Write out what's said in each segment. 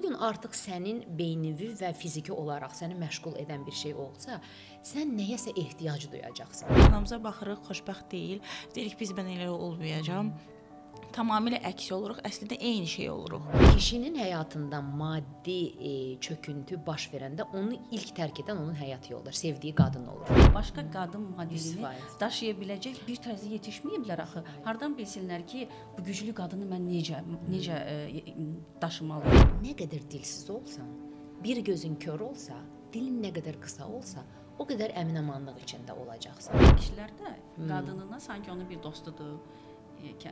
gün artıq sənin beynivi və fiziki olaraq səni məşğul edən bir şey olsa, sən nəyəsə ehtiyac duyacaqsan. Anamıza baxırıq, xoşbəxt deyil. Deyirik biz mən elə olmayacağam. Tamamilə əks oluruq. Əslində eyni şey oluruq. Kişinin həyatında maddi çöküntü baş verəndə onu ilk tərk edən onun həyat yoldaşı, sevdiyi qadın olur. Başqa qadın modelini 100%. daşıya biləcək bir tərzə yetişməyiblər axı. Hardan bilsinlər ki, bu güclü qadını mən necə daşımalıyam? Nə qədər dilsiz olsan, bir gözün kör olsa, dilin nə qədər qısa olsa, o qədər əminamanlıq içində olacaqsan. Kişilər də qadınına sanki onun bir dostudur,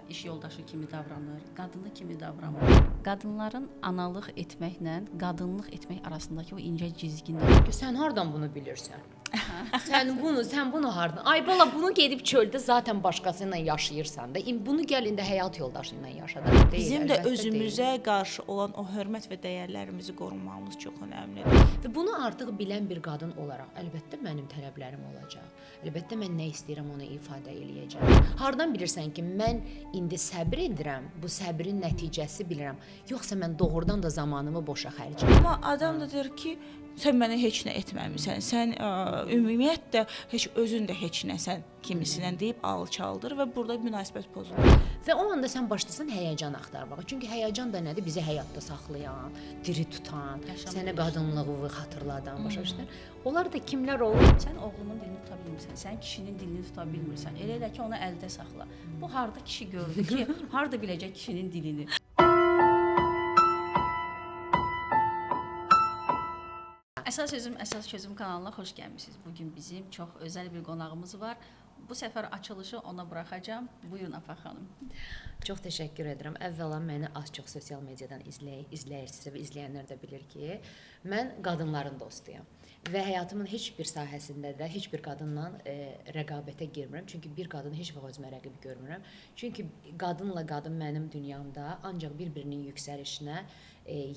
iş yoldaşı kimi davranır, qadını kimi davranmır. Qadınların analıq etməklə qadınlıq etmək arasındakı o incə cizgini Sən hardan bunu bilirsən? sən bunu hardan? Ay bala, bunu gedib çöldə zaten başqası ilə yaşayırsan da, bunu gəl indi həyat yoldaşı ilə yaşa da. Bizim də özümüzə qarşı olan o hörmət və dəyərlərimizi qorumağımız çox önəmlidir. Və bunu artıq bilən bir qadın olaraq, əlbəttə mənim tələblərim olacaq. Əlbəttə mən nə istəyirəm onu ifadə eləyəcəm. Hardan bilirsən ki, mən indi səbr edirəm, bu səbrin nəticəsi bilirəm, yoxsa mən doğrudan da zamanımı boşa xərcləyirəm. Amma adam da deyir ki, sən mənə heç nə etməmisən. Sən ümumiyyətlə heç özün də heç nəsən kimisinə deyib alçaldır və burada münasibət pozulur. Və o anda sən başlasan həyəcan axtarmağa. Çünki həyəcan da nədir? Bizi həyatda saxlayan, diri tutan, sənə qadınlığı xatırladan, başa düşdün? Onlar da kimlər olur? Sən oğlumun dilini tuta bilmirsən, sən kişinin dilini tuta bilmirsən. Elə ki, onu əldə saxla. Bu harda kişi gördü ki, harda biləcək kişinin dilini? Əsas Sözüm kanalına xoş gəlmisiniz. Bugün bizim çox özəl bir qonağımız var. Bu səfər açılışı ona buraxacağam. Buyurun Afaq xanım. Çox təşəkkür edirəm. Əvvəla məni az-çox sosial mediadan izləyirsiniz və izləyənlər də bilir ki, mən qadınların dostuyam. Və həyatımın heç bir sahəsində də heç bir qadınla rəqabətə girmirəm. Çünki bir qadını heç vaxt özümə rəqib görmürəm. Çünki qadınla qadın mənim dünyamda ancaq bir-birinin yüksəlişinə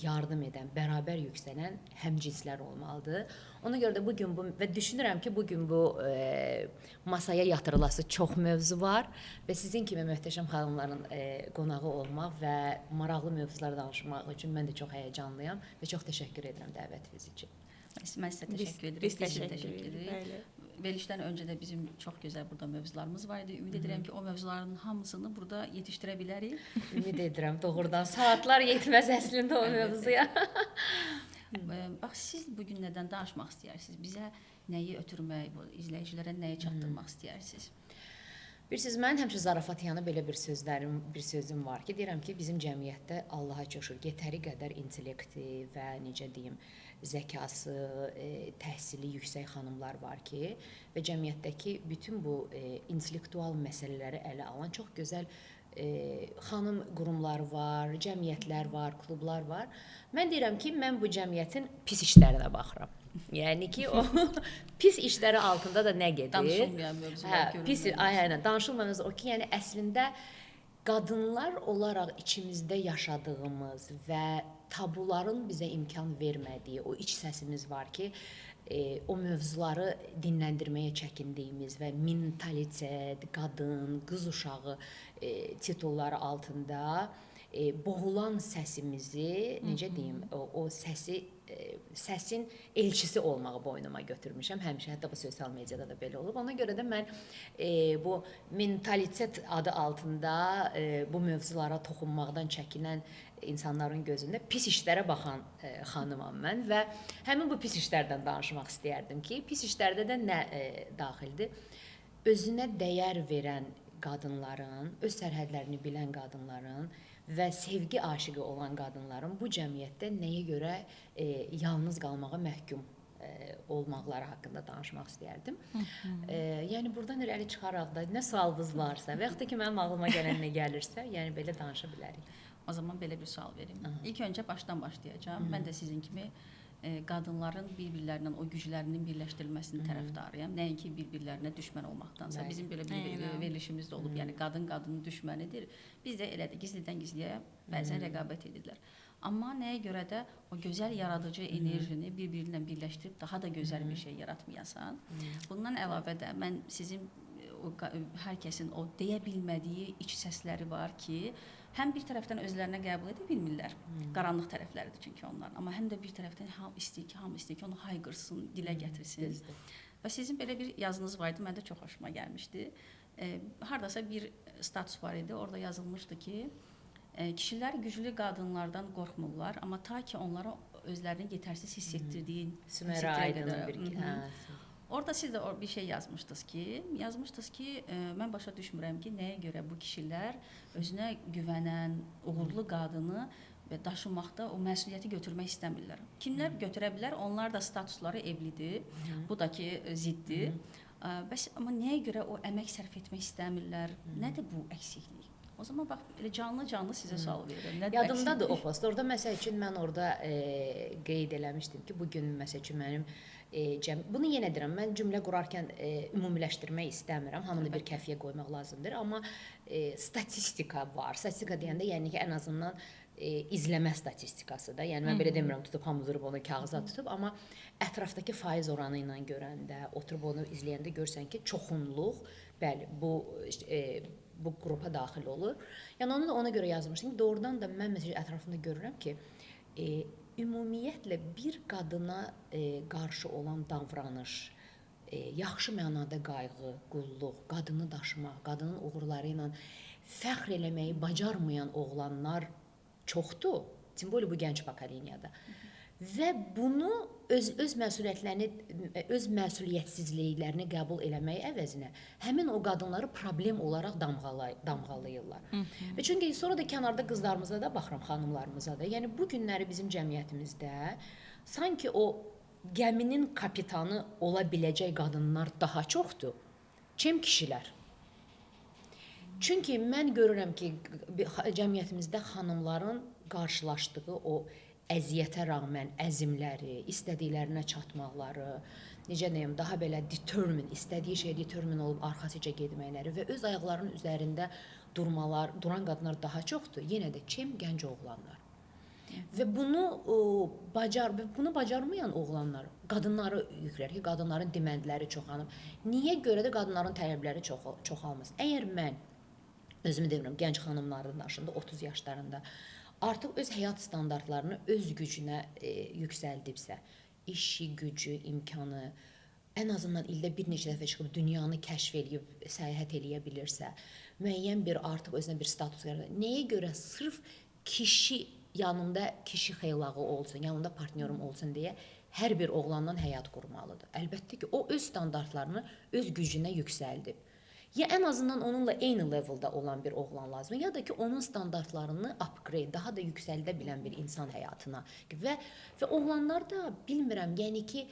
yardım edən, bərabər yüksələn həmcinslər olmalıdır. Ona görə də bugün və düşünürəm ki, bugün bu masaya yatırılası çox mövzu var və sizin kimi möhtəşəm xanımların qonağı olmaq və maraqlı mövzular danışmaq üçün mən də çox həyəcanlıyam və çox təşəkkür edirəm dəvətiniz üçün. Mən sizə təşəkkür edirəm. Biz təşəkkür edirik. Verilişdən öncə də bizim çox gözəl burada mövzularımız var idi. Ümid edirəm ki, o mövzuların hamısını burada yetişdirə bilərik. Ümid edirəm, doğrudan saatlar yetməz əslində o mövzuya. Bax, siz bugün nədən danışmaq istəyirsiniz? Bizə nəyi ötürmək, izləyicilərə nəyi çatdırmaq istəyirsiniz? Bilirsiniz, mən həmişə zarafat yanı belə bir sözüm var ki, deyirəm ki, bizim cəmiyyətdə Allaha şükür yetəri qədər intellekti və necə deyim, zəkası, təhsili yüksək xanımlar var ki, və cəmiyyətdəki bütün bu intellektual məsələləri ələ alan çox gözəl xanım qurumları var, cəmiyyətlər var, klublar var. Mən deyirəm ki, mən bu cəmiyyətin pis işlərinə baxıram. Yəni ki, o pis işləri altında da nə gedir? Danışılmayan mövzular görünür. Aynen, danışılmayan mövzular. O ki, yəni əslində qadınlar olaraq içimizdə yaşadığımız və tabuların bizə imkan vermədiyi o iç səsimiz var ki, o mövzuları dinləndirməyə çəkindiyimiz və mentalitet, qadın, qız uşağı titulları altında boğulan səsimizi, necə deyim, o səsin elçisi olmağı boynuma götürmüşəm. Həmişə, hətta bu sosial mediada da belə olub. Ona görə də mən bu mentalitet adı altında bu mövzulara toxunmaqdan çəkinən insanların gözündə pis işlərə baxan xanımam mən və həmin bu pis işlərdən danışmaq istəyərdim ki, pis işlərdə də nə daxildir? Özünə dəyər verən qadınların, öz sərhədlərini bilən qadınların və sevgi aşığı olan qadınların bu cəmiyyətdə nəyə görə yalnız qalmağa məhkum olmaqları haqqında danışmaq istəyərdim. Yəni buradan irəli çıxaraq da nə sualınız varsa və yaxud da ki mənim ağlıma gələn nə gəlirsə, yəni belə danışa bilərik. O zaman belə bir sual verim. İlk öncə başdan başlayacağam. Mən də sizin kimi qadınların bir-birlərindən o güclərinin birləşdirilməsinin tərəfdarıyam. Nəinki bir-birlərinə düşmən olmaqdansa. Bizim belə bir verilişimiz də olub. Yəni qadın qadının düşmənidir. Biz də elədik, gizlidən gizliyə bəzən rəqabət edirlər. Amma nəyə görə də o gözəl yaradıcı enerjini bir-birinlə birləşdirib daha da gözəl bir şey yaratmayasan. Bundan əlavə də mən sizin hər kəsin o deyə bilmədiyi iç səsləri var ki, həm bir tərəfdən özlərinə qəbul edə bilmirlər. Qaranlıq tərəfləridir çünki onlar. Amma həm də bir tərəfdən hamı istəyir ki, onu hayqırsın, dilə gətirsin. Və sizin belə bir yazınız var idi, məndə çox xoşuma gəlmişdi. Hardasa bir status var idi, orada yazılmışdı ki, kişilər güclü qadınlardan qorxmurlar, amma ta ki onlara özlərini yetərsiz hiss etdirdiyin Sümerə Aydın'ın bir Orada siz də bir şey yazmışdınız ki, mən başa düşmürəm ki, nəyə görə bu kişilər özünə güvənən, uğurlu qadını və daşımaqda o məsuliyyəti götürmək istəmirlər. Kimlər götürə bilər? Onlar da statusları evlidir. Bu da ki ziddir. Bəs amma nəyə görə o əmək sərf etmək istəmirlər? Nədir bu əksiklik? O zaman bax elə canlı sizə sual verirəm. Nədir Yadımdadır o post. Orada məsəl üçün mən orada qeyd eləmişdim ki, bu gün məsəl üçün mənim bunu yenə deyirəm, mən cümlə qurarkən ümumiləşdirmək istəmirəm. Hamını bir kəfiyə qoymaq lazımdır, amma statistika var. Statistika deyəndə yəni ki, ən azından izləmə statistikası da. Yəni mən belə demirəm, tutub hamı durub onu kağıza tutub, amma ətrafdakı faiz oranı ilə görəndə, oturub onu izləyəndə görsən ki, çoxunluq, bəli, bu qrupa daxil olur. Yəni onu da ona görə yazmışdım. Doğrudan da mən məsələn ətrafımda görürəm ki, ümumiyyətlə bir qadına qarşı olan davranış, yaxşı mənada qayğı, qulluq, qadını daşımaq, qadının uğurları ilə fəxr eləməyi bacarmayan oğlanlar çoxdur. Timboli bu gənc bakaleyada. Və bunu öz məsuliyyətlərini, öz məsuliyyətsizliklərini qəbul eləmək əvəzinə həmin o qadınları problem olaraq damğalayırlar. Və çünki sonra da kənarda qızlarımıza da baxıram, xanımlarımıza da. Yəni bu günləri bizim cəmiyyətimizdə sanki o gəminin kapitanı ola biləcək qadınlar daha çoxdur, kim kişilər. Çünki mən görürəm ki, cəmiyyətimizdə xanımların qarşılaşdığı o əziyyətə rağmen əzmləri, istədiklərinə çatmaqları, necə deyim, daha belə istədiyi şeyə determin olub arxasıca getməkləri və öz ayaqlarının üzərində duran qadınlar daha çoxdur. Yenə də gənc oğlanlar. Və bunu bacarmayan oğlanlar qadınları yüklər ki, qadınların deməndləri çoxalıb. Niyə görə də qadınların tələbləri çoxalmaz? Əgər mən özümü demirəm, gənc xanımların yaşında 30 yaşlarında artıq öz həyat standartlarını öz gücünə yüksəldibsə, işi, gücü, imkanı, ən azından ildə bir neçə dəfə çıxıb dünyanı kəşf edib, səyahət eləyə bilirsə, müəyyən bir artıq özünə bir status yaradır. Nəyə görə sırf yanımda kişi xeylağı olsun, yanımda partnyorum olsun deyə hər bir oğlandan həyat qurmalıdır. Əlbəttə ki, o öz standartlarını öz gücünə yüksəldib. Ya ən azından onunla eyni leveldə olan bir oğlan lazımdır, ya da ki, onun standartlarını upgrade, daha da yüksəldə bilən bir insan həyatına. Və oğlanlar da bilmirəm, yəni ki,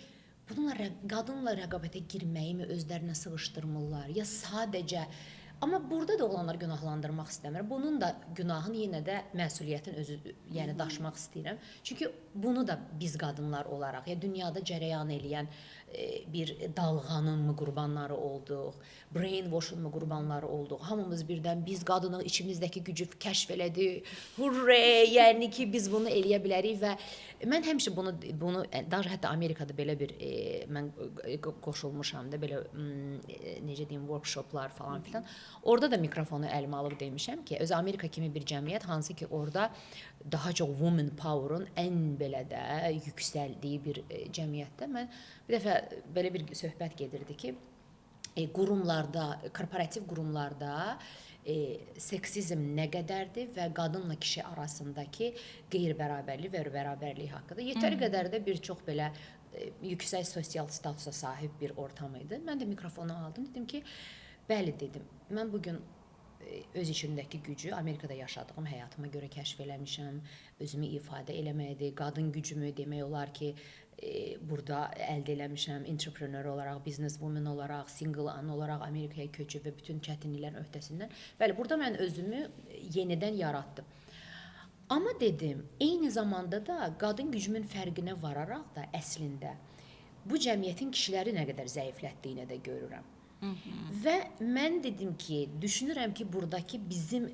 bununla qadınla rəqabətə girməyimi özlərinə sığışdırmırlar, ya sadəcə. Amma burada da oğlanları günahlandırmaq istəmirəm. Bunun da günahını yenə də məsuliyyətin özü, yəni daşımaq istəyirəm. Çünki bunu da biz qadınlar olaraq, ya dünyada cərəyan eləyən bir dalğanın mı qurbanları olduq, brainwash'un mu qurbanları olduq. Hamımız birdən biz qadınıq, içimizdəki gücü kəşf elədik. Hurray! Yəni ki, biz bunu eləyə bilərik və mən həmişə bunu hətta Amerikada belə bir mən qoşulmuşam da belə necə deyim, workshoplar falan filan. Orada da mikrofonu əlimə alıb demişəm ki, özü Amerika kimi bir cəmiyyət, hansı ki orada daha çox woman power'ın ən belə də yüksəldiyi bir cəmiyyətdə mən bir dəfə belə bir söhbət gedirdi ki, qurumlarda, korporativ qurumlarda seksizm nə qədərdir və qadınla kişi arasındakı qeyri-bərabərlik və bərabərlik haqqında yetəri qədər də bir çox belə yüksək sosial statusa sahib bir ortam idi. Mən də mikrofonu aldım, dedim ki, bəli dedim, mən bugün öz içimdəki gücü Amerikada yaşadığım həyatıma görə kəşf eləmişəm, özümü ifadə eləməkdir, qadın gücümü demək olar ki, burada əldə eləmişəm, entrepreneur olaraq, businesswoman olaraq, single ana olaraq Amerikaya köçüb və bütün çətinliklərin öhdəsindən. Bəli, burada mən özümü yenidən yaratdım. Amma dedim, eyni zamanda da qadın gücümün fərqinə vararaq da əslində bu cəmiyyətin kişiləri nə qədər zəiflətdiyini də görürəm. Və mən dedim ki, düşünürəm ki, buradakı bizim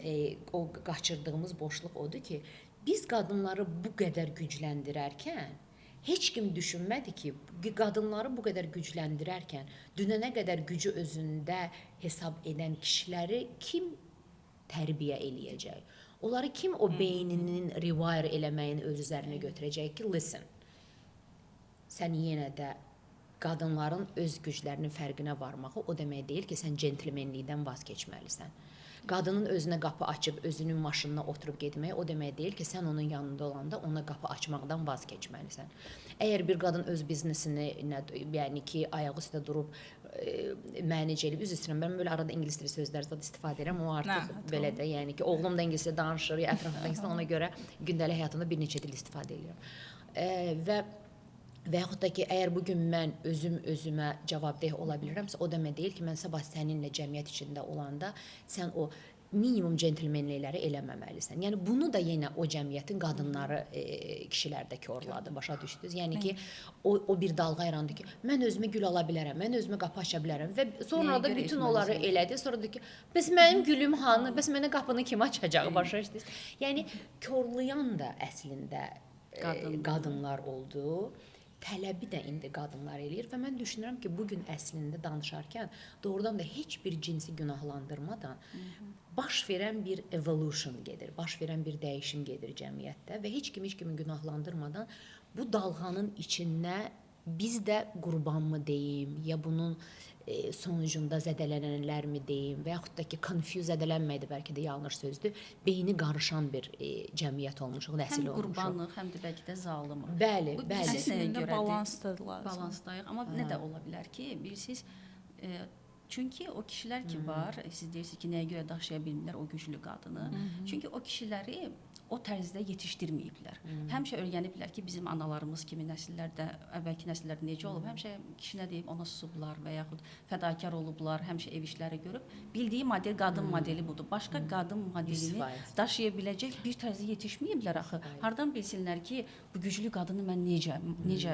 o qaçırdığımız boşluq odur ki, biz qadınları bu qədər gücləndirərkən heç kim düşünmədi ki, qadınları bu qədər gücləndirərkən dünənə qədər gücü özündə hesab edən kişiləri kim tərbiyə eləyəcək? Onları kim o beyninin rewire eləməyini öz üzərinə götürəcək ki, listen. Sən yenə də qadınların öz güclərinin fərqinə varmağı o demək deyil ki, sən centlmenlikdən vaz keçməlisən. Qadının özünə qapı açıb özünün maşınına oturub getmək o demək deyil ki, sən onun yanında olanda ona qapı açmaqdan vaz keçməlisən. Əgər bir qadın öz biznesini, yəni ki, ayağı üstə durub mənəcə elib, üzr istəyirəm, mən belə arada ingilis dili sözlərdən istifadə edirəm, o artıq belə də, yəni ki, oğlum da ingiliscə danışır, ətrafında insan, ona görə gündəlik həyatımda bir neçə dil istifadə edirəm. Və yaxud da ki, əgər bugün mən özümə cavabdeh ola bilirəmsə, o demək deyil ki, mən sabah səninlə cəmiyyət içində olanda sən o minimum centlmenlikləri eləməməlisən. Yəni bunu da yenə o cəmiyyətin qadınları kişilərdə korladı, başa düşdünüz? Yəni ki, o bir dalğa yarandı ki, mən özümə gül ala bilərəm, mən özümə qapı aça bilərəm və sonra da bütün onları elədi. Sonra da ki, bəs mənim gülüm hanı? Bəs mənə qapını kim açacaq? Başa düşdünüz? Yəni korlayan da əslində qadınlar oldu. Tələbi də indi qadınlar eləyir və mən düşünürəm ki, bugün əslində danışarkən doğrudan da heç bir cinsi günahlandırmadan baş verən bir evolution gedir, baş verən bir dəyişim gedir cəmiyyətdə və heç kimi günahlandırmadan bu dalğanın içində biz də qurbanmı deyim, ya bunun sonucunda zədələnənlərmi deyim və yaxud da ki, confuse edilənməkdir, bəlkə də yanlış sözdür, beyni qarışan bir cəmiyyət olmuşuq, nəsil olmuşuq. Həm qurbanlıq, həm də bəlkə də zalımıq. Bəli. Əslində balansdadırlar. Balansdayıq, amma nə də ola bilər ki, bilirsiniz, çünki o kişilər ki var, siz deyirsiniz ki, nəyə görə daşıya bilmirlər o güclü qadını. Çünki o kişiləri o tərzdə yetişdirməyiblər. Həmişə öyrəniblər ki, bizim analarımız kimi nəsillərdə, əvvəlki nəsillərdə necə olub, həmişə kişinə deyib ona susublar və yaxud fədakar olublar, həmişə ev işləri görüb. Bildiyi model qadın modeli budur. Başqa qadın modelini daşıya biləcək bir tərzdə yetişməyiblər axı. Hardan bilsinlər ki, bu güclü qadını mən necə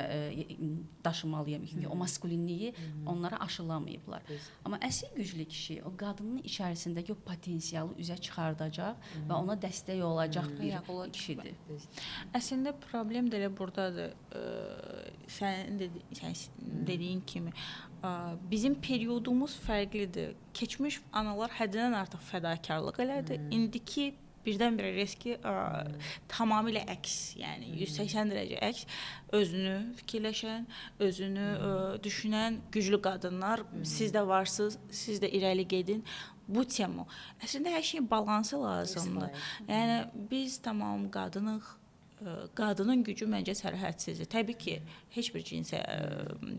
daşımalıyam? Çünki o maskulinliyi onlara aşılamayıblar. Amma əsl güclü kişi o qadının içərisindəki o potensialı üzə çıxardacaq və ona dəstək olacaq bir kişidir. Əslində problem də elə burdadır. Sən dediyin kimi bizim periodumuz fərqlidir. Keçmiş analar həddindən artıq fədakarlıq elədi. İndiki birdən-birə riski tamamilə əks, yəni 180 dərəcə əks, özünü fikirləşən, özünü düşünən güclü qadınlar, siz də varsınız, siz də irəli gedin. Bu tema. Əslində hər şeyin balansı lazımdır. Yəni biz tamam qadınıq. Qadının gücü məncə sərhədsizdir. Təbii ki, heç bir cinsə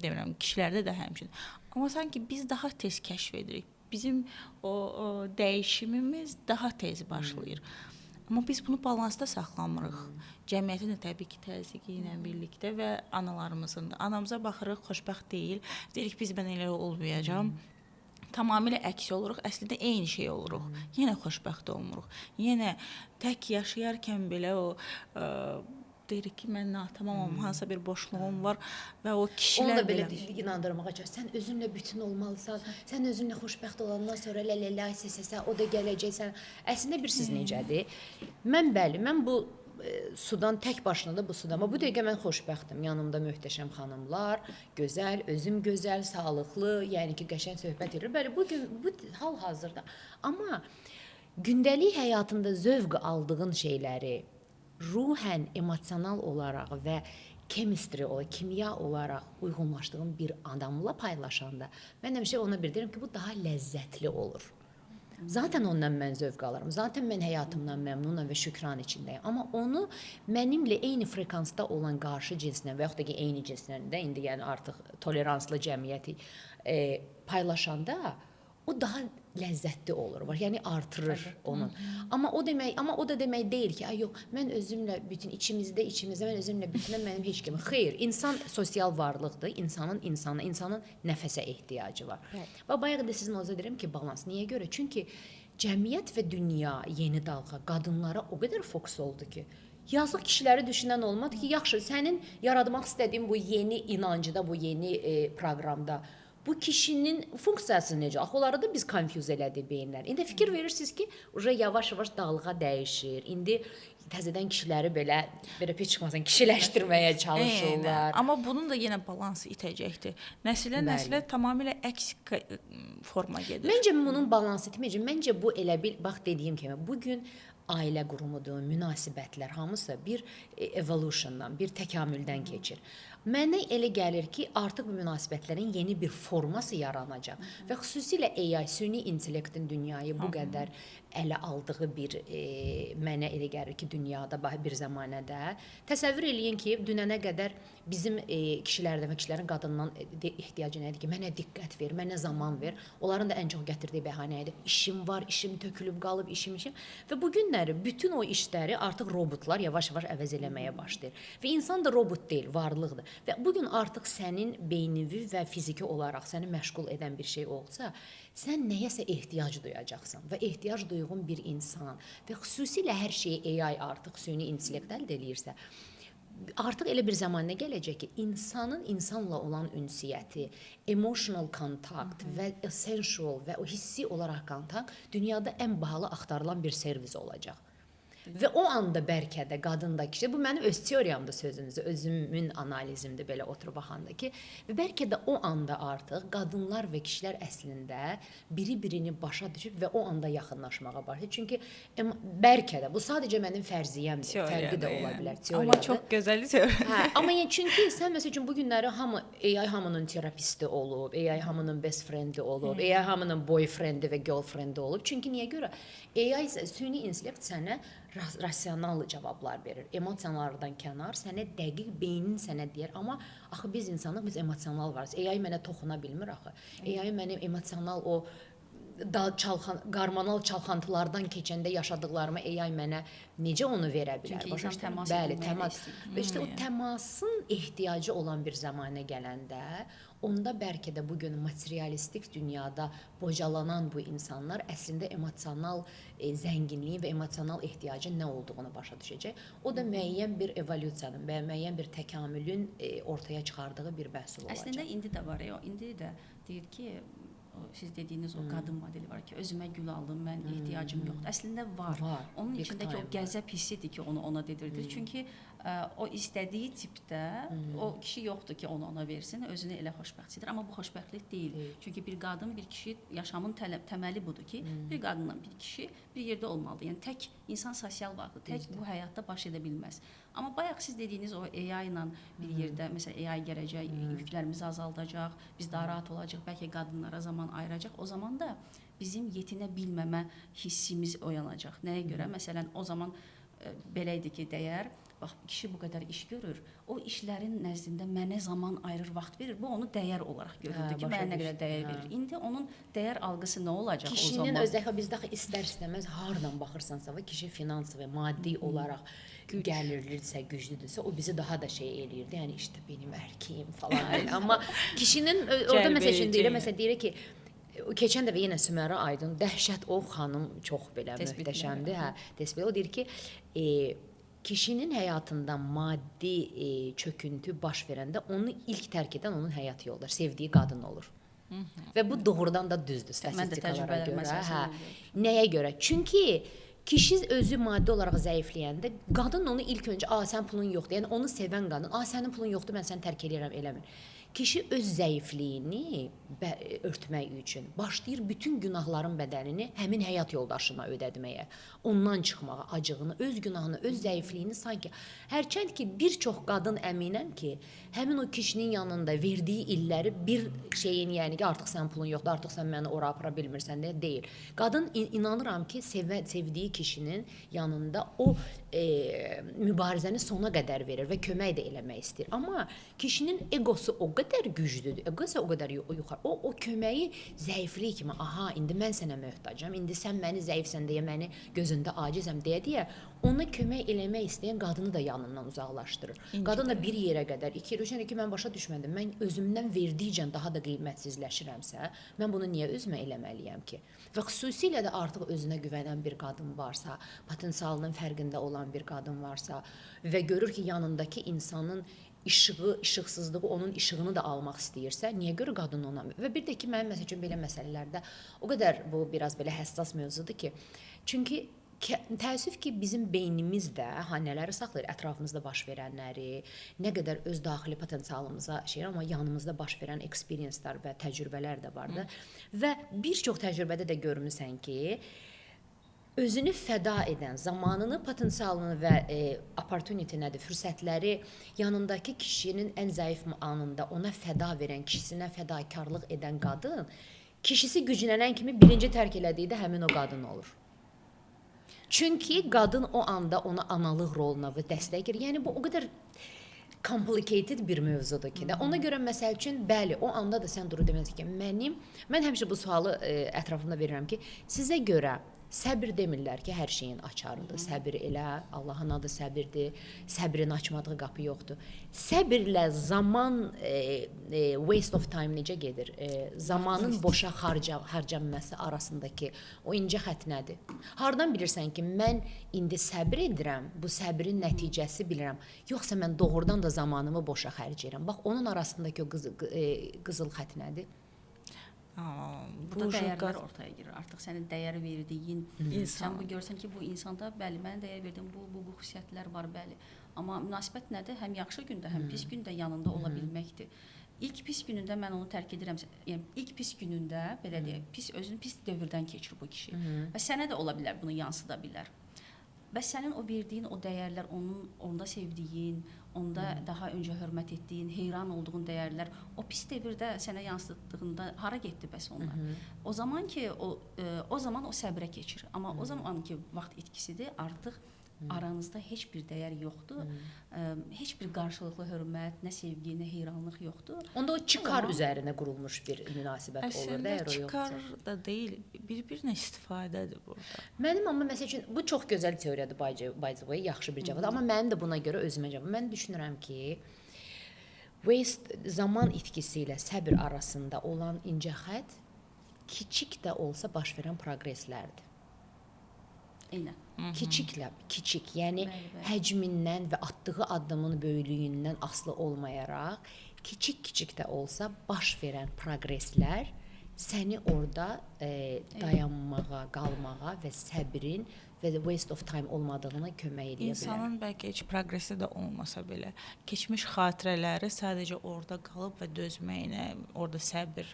demirəm, kişilərdə də həmçinin. Amma sanki biz daha tez kəşf edirik. Bizim o dəyişimimiz daha tez başlayır. Amma biz bunu balansda saxlamırıq. Cəmiyyətin də təbii ki, təzyiqi ilə birlikdə və analarımızın da. Anamıza baxırıq, xoşbəxt deyil. Deyirik biz mən elə olmayacam. Tamamilə əks oluruq, əslində eyni şey oluruq. Yenə xoşbəxt olmuruq. Yenə tək yaşayarkən belə o deyirik ki, mən natamamam, hansısa bir boşluğum var və o kişilər onu da belə inandırmağa çalışır. Sən özünlə bütün olmalısan, sən özünlə xoşbəxt olandan sonra lələ, səsə, o da gələcəksən. Əslində bilirsiniz necədir? Mən bu sudan tək başına da bu sudan. Amma bu dəqiqə mən xoşbəxtəm. Yanımda möhtəşəm xanımlar, gözəl, özüm gözəl, sağlıqlı, yəni ki, qəşəng söhbət edir. Bəli, bu hal-hazırda. Amma gündəlik həyatında zövq aldığın şeyləri ruhən, emosional olaraq və chemistry olaraq, kimya olaraq uyğunlaşdığın bir adamla paylaşanda, mən həmişə ona bildirirəm ki, bu daha ləzzətli olur. Zaten ondan mən zövq alıram. Zaten mən həyatımdan məmnunam və şükran içindəyim. Amma onu mənimlə eyni frekansda olan qarşı cinslə və yaxud da ki, eyni cinslə də indi yəni artıq toleranslı cəmiyyəti paylaşanda o daha ləzzətli olur. Yəni artırır onu. Amma o da demək deyil ki, ay yox, mən özümlə bütün içimizdə mən özümlə bütünəm, mənim heç kimi. Xeyr, insan sosial varlıqdır. İnsanın nəfəsə ehtiyacı var. Və bayaq da sizin olsa deyirəm ki, balans. Niyə görə? Çünki cəmiyyət və dünya yeni dalğa qadınlara o qədər fokus oldu ki, yazıq kişiləri düşünən olmadı ki, yaxşı, sənin yaratmaq istədiyin bu yeni inancda, bu yeni proqramda bu kişinin funksiyası necə? Axı onları da biz confuse elədik beyinlər. İndi fikir verirsiniz ki, yavaş-yavaş dalğa dəyişir. İndi təzədən kişiləri belə pek çıxmasın, kişiləşdirməyə çalışırlar. Amma bunun da yenə balansı itəcəkdir. Nəsillə tamamilə əks forma gedir. Məncə bunun balansı itməyəcək. Məncə bu elə bil, bax dediyim kimi, bugün ailə qurumudur, münasibətlər hamısı bir evolutiondan, bir təkamüldən keçir. Mənə elə gəlir ki, artıq bu münasibətlərin yeni bir forması yaranacaq və xüsusilə AI, süni intellektin dünyayı bu qədər ələ aldığı bir mənə elə gəlir ki, dünyada bir zəmanədə təsəvvür eləyin ki, dünənə qədər bizim kişilərdən və kişilərin qadından ehtiyacı nə idi ki, mənə diqqət ver, mənə zaman ver. Onların da ən çox gətirdiyi bəhanə idi. İşim var, işim tökülüb qalıb, işim. Və bu günləri bütün o işləri artıq robotlar yavaş-yavaş əvəz eləməyə başlayır. Və insan da robot deyil, varlıqdır. Və bu gün artıq sənin beynivi və fiziki olaraq səni məşğul edən bir şey olsa, sən nəyəsə ehtiyac duyacaqsan və ehtiyac duyğun bir insan və xüsusilə hər şeyi AI artıq süni intellekt əldə eləyirsə, artıq elə bir zamanda gələcək ki, insanın insanla olan ünsiyyəti, emotional kontakt və essential və o hissi olaraq kontakt dünyada ən bahalı axtarılan bir servis olacaq. Və o anda bəlkə də qadın da kişi, bu mənim öz teoriyamda sözünüzü, özümün analizimdə belə oturub baxanda ki, və bəlkə də o anda artıq qadınlar və kişilər əslində biri-birini başa düşüb və o anda yaxınlaşmağa başlayır. Çünki bəlkə də bu sadəcə mənim fərziyyəmdir, fərqi də ola bilər, teoriyadır. Amma çox gözəl teoriya. Hə, amma yəni çünki sən məsəl üçün bu günləri AI hamının terapisti olub, AI hamının best friendi olub, AI hamının boyfriendi və girlfriendi olub. Çünki niyə görə? AI süni intellekt sənə rasional cavablar verir. Emosiyalardan kənar sənə dəqiq beynin sənə deyir, amma axı biz insanıq, biz emosional varız. AI mənə toxuna bilmir axı. AI mənim emosional o qarmanal çalxantılardan keçəndə yaşadıqlarımı AI mənə necə onu verə bilər? Çünki insan təmas təmas. Və işte o təmasın ehtiyacı olan bir zamana gələndə, onda bəlkə də bu gün materialistik dünyada bocalanan bu insanlar əslində emosional zənginliyin və emosional ehtiyacın nə olduğunu başa düşəcək. O da müəyyən bir evolyusiyanın, müəyyən bir təkamülün ortaya çıxardığı bir məhsul olacaq. Əslində indi də var, indi də deyir ki, siz dediyiniz o qadın modeli var ki, özümə gül aldım, mən ehtiyacım yoxdur. Əslində var. Onun içindəki o qəzəb hissidir ki, onu ona dedirdir. Çünki o istədiyi tipdə o kişi yoxdur ki, onu ona versin, özünü elə xoşbəxt hiss edir. Amma bu xoşbəxtlik deyil. Çünki bir qadın, bir kişi yaşamın təməli budur ki, bir qadınla bir kişi bir yerdə olmalıdır. Yəni tək insan sosial varlıqdır, tək bu həyatda baş edə bilməz. Amma bayaq siz dediyiniz o AI ilə bir yerdə, məsələn, AI gələcək, yüklərimizi azaldacaq, biz daha rahat olacaq, bəlkə qadınlara zaman ayıracaq. O zaman da bizim yetinə bilməmə hissimiz oyanacaq. Nəyə görə? Məsələn, o zaman belə idi ki, dəyər, bax, kişi bu qədər iş görür, o işlərin nəzdində mənə zaman ayırır, vaxt verir, bu onu dəyər olaraq görürdü ki, mənə nə qədər dəyər verir. İndi onun dəyər algısı nə olacaq o zaman? Kişinin özəxə bizdə istər-istəməz hardan baxırsansa, kişi finans və maddi olaraq gəlirlidirsə, güclüdürsə, o bizi daha da şey eləyirdi. Yəni işte benim erkeğim falan. Amma kişinin orada məsələn deyir ki, keçən dəfə yenə Süməra Aydın dəhşət o xanım çox belə möhtəşəmdir. Hə, o deyir ki, kişinin həyatında maddi çöküntü baş verəndə onu ilk tərk edən onun həyat yoldaşı, sevdiyi qadın olur. Və bu doğrudan da düzdür statistikalara görə. Hə. Nəyə görə? Çünki kişi özü maddi olaraq zəifləyəndə qadın onu ilk öncə, sən pulun yoxdur. Yəni onu sevən qadın, sənin pulun yoxdur, mən səni tərk edirəm, eləmir. Kişi öz zəifliyini örtmək üçün başlayır bütün günahların bədəlini həmin həyat yoldaşına ödətməyə, ondan çıxmağa, acığını, öz günahını, öz zəifliyini sanki. Hərçənd ki, bir çox qadın əminəm ki, həmin o kişinin yanında verdiyi illəri bir şeyin, yəni ki, artıq sən pulun yoxdur, artıq sən məni ora apara bilmirsən deyə deyil. Qadın inanıram ki, sevdiyi kişinin yanında o mübarizəni sona qədər verir və kömək də eləmək istəyir. Amma kişinin egosu o qədər güclüdür, egosu o qədər yuxarı. O köməyi zəiflik kimi, aha, indi mən sənə möhtacam, indi sən məni zəifsən deyə, məni gözündə acizəm deyə ona kömək eləmək istəyən qadını da yanından uzaqlaşdırır. Qadın da bir yerə qədər, iki yerə ki, mən başa düşmədim, mən özümdən verdikcə daha da qiymətsizləşirəmsə, mən bunu niyə özümə eləməliyəm ki? Və xüsusilə də artıq özünə güvənən bir qadın varsa, potensialının fərqində olan bir qadın varsa və görür ki, yanındakı insanın işıqsızlığı onun işığını da almaq istəyirsə, niyə görə qadın ona? Və bir də ki, mənim məsəl üçün belə məsələlərdə o qədər bu biraz belə həssas mövzudur ki, çünki təəssüf ki, bizim beynimizdə nələri saxlayır, ətrafımızda baş verənləri, nə qədər öz daxili potensialımıza amma yanımızda baş verən experiencelər və təcrübələr də vardır. Və bir çox təcrübədə də görmüsən ki, özünü fəda edən, zamanını, potensialını və opportunity nədir, fürsətləri yanındakı kişinin ən zəif anında ona fəda verən, kişisinə fədakarlıq edən qadın, kişisi güclənən kimi birinci tərk elədikdə həmin o qadın olur. Çünki qadın o anda ona analıq roluna və dəstək verir. Yəni bu o qədər complicated bir mövzudur ki də. Ona görə məsəl üçün bəli, o anda da sən durub deməlisən ki, mən həmişə bu sualı ətrafımda verirəm ki, sizə görə səbir demirlər ki, hər şeyin açarıdır. Səbir elə, Allahın adı səbirdir. Səbrin açmadığı qapı yoxdur. Səbirlə zaman waste of time necə gedir? Zamanın boşa harcanması arasındakı o incə xətt nədir? Hardan bilirsən ki, mən indi səbir edirəm, bu səbrin nəticəsi bilirəm. Yoxsa mən doğrudan da zamanımı boşa xərcləyirəm. Bax, onun arasındakı o qızıl xətt nədir? Burada dəyərlər ortaya girir. Artıq sənin dəyər verdiyin insan. Sən bu görsən ki, bu insanda bəli, mən dəyər verdim, bu xüsusiyyətlər var, bəli. Amma münasibət nədir? Həm yaxşı gündə, həm pis gündə yanında ola bilməkdir. İlk pis günündə mən onu tərk edirəm. Yəni ilk pis günündə belə deyək, özünü pis dövrdən keçir bu kişi. Və sənə də ola bilər, bunu yansıda bilər. Və sənin o verdiyin o dəyərlər, onda sevdiyin, onda daha öncə hörmət etdiyin, heyran olduğun dəyərlər o pis dövrdə sənə yansıtdığında hara getdi bəs onlar? O zaman ki, o zaman o səbrə keçir. Amma o zaman ki, vaxt itkisidir, artıq aranızda heç bir dəyər yoxdur. Heç bir qarşılıqlı hörmət, nə sevgi, nə heyranlıq yoxdur. Onda o çıxar üzərinə qurulmuş bir münasibət olur da, əslində çıxar da deyil, bir-birinə istifadədir burada. Mənim amma məsəl üçün bu çox gözəl teoriyadır, by the way, yaxşı bir cavabdır. Amma mənim də buna görə özümə cavab. Mən düşünürəm ki, zaman itkisi ilə səbir arasında olan incə xətt kiçik də olsa baş verən proqreslərdir. Eynən. Kiçik, yəni həcmindən və atdığı addımın böyüklüyündən asılı olmayaraq, kiçik də olsa baş verən proqreslər səni orada dayanmağa, qalmağa və səbrin və waste of time olmadığına kömək edə bilər. İnsanın bəlkə heç proqresi də olmasa belə, keçmiş xatirələri sadəcə orada qalıb və dözməyinə, orada səbir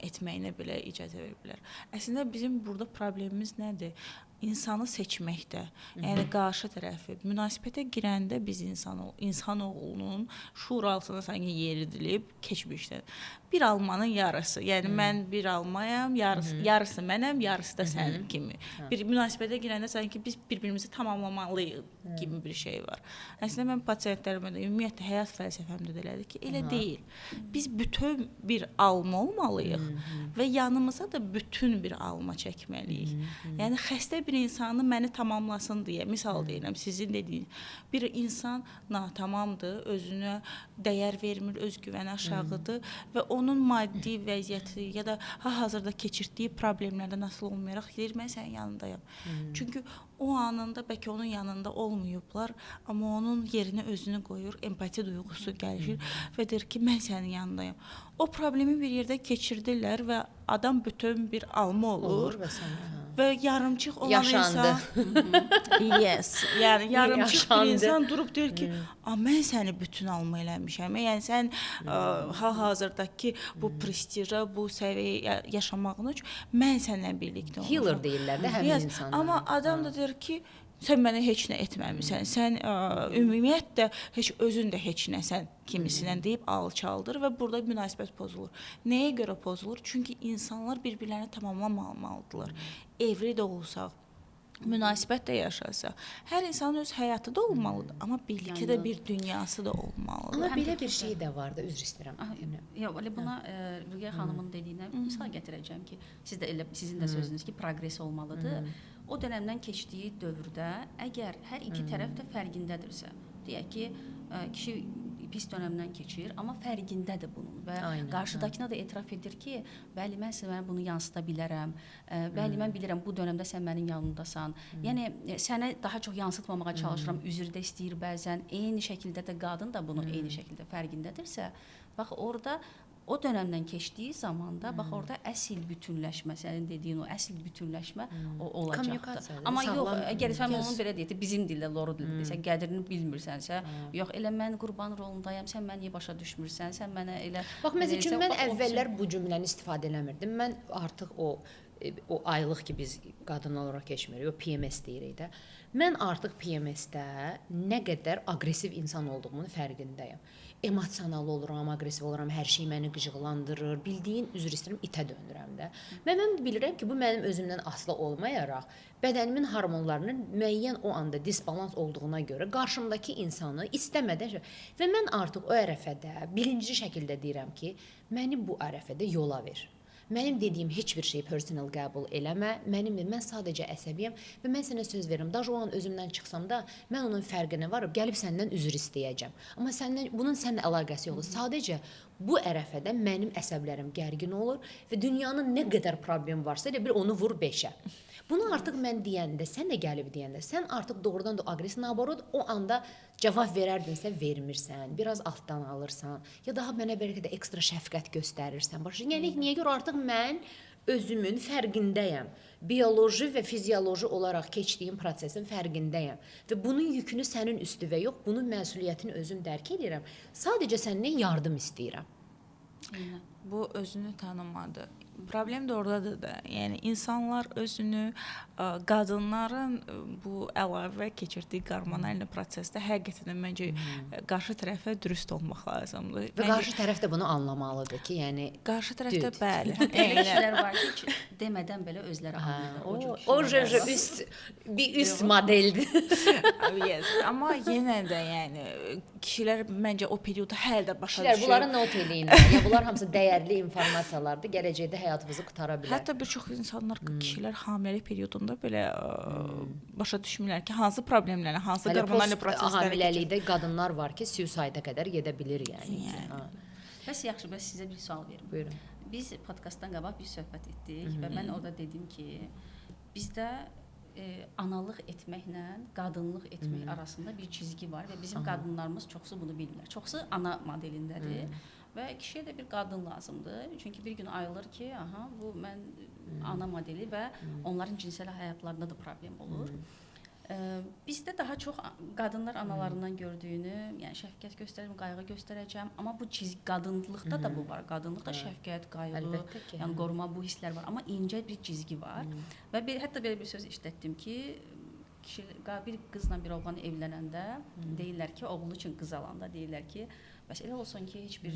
etməyinə belə icazə verir bilər. Əslində bizim burada problemimiz nədir? İnsanı seçməkdə, yəni qarşı tərəfi münasibətə girəndə biz insanoğlunun şuur altına sanki yeridilib keçmişdən. Bir almanın yarısı, yəni mən bir almayam, yarısı mənəm, yarısı da sənin kimi. Bir münasibətə girəndə sanki biz bir-birimizi tamamlamalıyıq kimi bir şey var. Əslində mən pasientlərimə də ümumiyyətlə həyat fəlsəfəmdə də elədik ki, elə deyil. Biz bütün bir alma olmalıyıq və yanımıza da bütün bir alma çəkməliyik. Yəni xəstə bir insanı məni tamamlasın deyə, misal deyirəm, sizin dediyiniz, bir insan natamamdır, özünə dəyər vermir, özgüvəni aşağıdır və onun maddi vəziyyəti ya da hazırda keçirdiyi problemlərdən asılı olmayaraq deyir, mən sənin yanındayam. Çünki o anında bəlkə onun yanında olmayıblar, amma onun yerinə özünü qoyur, empati duyğusu gəlir və deyir ki, mən sənin yanındayım. O problemi bir yerdə keçirdirlər və adam bütün bir alma olur və yarımçıq olan insan yəni yarımçıq bir insan durub deyir ki, mən səni bütün alma eləmişəm. Yəni sən hal-hazırdakı bu prestijə, bu səviyyəyə yaşamağın üçün mən səninlə birlikdə olmuşam. Healer deyirlər də həmin insanlar. Amma adam da deyir ki, sən mənə heç nə etməmisən, sən ümumiyyətlə heç özün də heç nəsən kimisinə deyib alçaldır və burada münasibət pozulur. Nəyə görə pozulur? Çünki insanlar bir-birlərini tamamlamalıdırlar. Evli də olsaq, münasibət də yaşasaq, hər insanın öz həyatı da olmalıdır, amma birlikdə də bir dünyası da olmalıdır. Amma belə bir şey də var da, üzr istəyirəm. Yox, elə buna Rüqəyə xanımın dediyinə misal gətirəcəm ki, sizin də sözünüz ki, proqres olmalıdır. O dönəmdən keçdiyi dövrdə əgər hər iki tərəf də fərqindədirsə, deyək ki, kişi pis dönəmdən keçir, amma fərqindədir bunun və qarşıdakına da etiraf edir ki, bəli, mən sənə bunu yansıda bilərəm, bəli, mən bilirəm, bu dönəmdə sən mənim yanımdasan. Yəni, sənə daha çox yansıtmamağa çalışıram, üzr də istəyir bəzən, eyni şəkildə də qadın da bunu eyni şəkildə fərqindədirsə, bax, orada o dönəmdən keçdiyi zamanda, bax, orada əsl bütünləşmə, sənin dediyin o əsl bütünləşmə olacaqdır. Amma yox, əgər sən onun belə deyək, bizim dildə, loru dildə desən, qədrini bilmirsənsə, yox, elə mən qurban rolundayam, sən məni başa düşmürsən, sən mənə elə... Bax, məsəl üçün, mən əvvəllər bu cümləni istifadə eləmirdim. Mən artıq o o aylıq ki biz qadın olaraq keçmirik, o PMS deyirik də. Mən artıq PMS-də nə qədər aqressiv insan olduğumun fərqindəyəm. Emosional oluram, aqressiv oluram, hər şey məni qıcıqlandırır. Bildiyin, üzr istəyirəm, itə dönürəm də. Və mən bilirəm ki, bu mənim özümdən asılı olmayaraq, bədənimin hormonlarının müəyyən o anda disbalans olduğuna görə qarşımdakı insanı istəmədən və mən artıq o ərəfədə bilinçli şəkildə deyirəm ki, məni bu ərəfədə yola ver. Mənim dediyim heç bir şeyi personal qəbul eləmə. Mən sadəcə əsəbiyəm və mən sənə söz verirəm. Daha o an özümdən çıxsam da, mən onun fərqinə varıb gəlib səndən üzr istəyəcəm. Amma bunun səninlə əlaqəsi yoxdur. Sadəcə bu ərəfədə mənim əsəblərim gərgin olur və dünyanın nə qədər problem varsa elə bir onu vur 5-ə. Bunu artıq mən deyəndə, sən də gəlib deyəndə, sən artıq doğrudan da aqressiv, naborot o anda cavab verərdinsə vermirsən, biraz altdan alırsan, ya daha mənə bəlkə də ekstra şəfqət göstərirsən. Yəni niyə görə artıq mən özümün fərqindəyəm. Bioloji və fizioloji olaraq keçdiyim prosesin fərqindəyəm və bunun yükünü sənin üstüvə yox, bunun məsuliyyətini özüm dərk edirəm. Sadəcə səndən yardım istəyirəm. Bu özünü tanımadı. Problem də oradadır da. Yəni insanlar özünü, qadınların bu əlavə keçirdiyi hormonal prosesdə həqiqətən məncə qarşı tərəfə dürüst olmaq lazımdır. Və qarşı tərəf də bunu anlamalıdır ki, yəni qarşı tərəfdə bəli. Elə kişilər var ki, demədən belə özləri anlayırlar. O üst modeldir. Yes, amma yenə də yəni kişilər məncə o periodu hələ də başa düşür. Bunları not eləyin. Ya bunlar hamısı dəyərli informasiyalardır. Gələcəkdə həyatınızı qurtara bilər. Hətta bir çox insanlar, kişilər hamiləlik periodunda belə başa düşmürlər ki, hansı problemlərlə, hansı hormonal proseslərlə hamiləlikdə qadınlar var ki, suicide qədər gedə bilir yəni. Bəs yaxşı, bəs sizə bir sual verim. Buyurun. Biz podkastdan qabaq bir söhbət etdik və mən orada dedim ki, bizdə analıq etməklə qadınlıq etmək arasında bir çizgi var və bizim qadınlarımız çoxsu bunu bilmirlər. Çoxsu ana modelindədir və kişiyə də bir qadın lazımdır. Çünki bir gün ayılır ki, bu mən ana modeli və onların cinsel həyatlarında da problem olur. Bizdə daha çox qadınlar analarından gördüyünü, yəni şəfqət göstərəcəm, qayğı göstərəcəm, amma bu qadınlıqda da bu var. Qadınlıqda şəfqət, qayğı, yəni qoruma bu hisslər var, amma incə bir cizgi var. Və hətta belə bir söz işlətdim ki, bir qızla bir oğlan evlənəndə deyirlər ki, oğlu üçün qız alanda deyirlər ki, bəs elə olsun ki, heç bir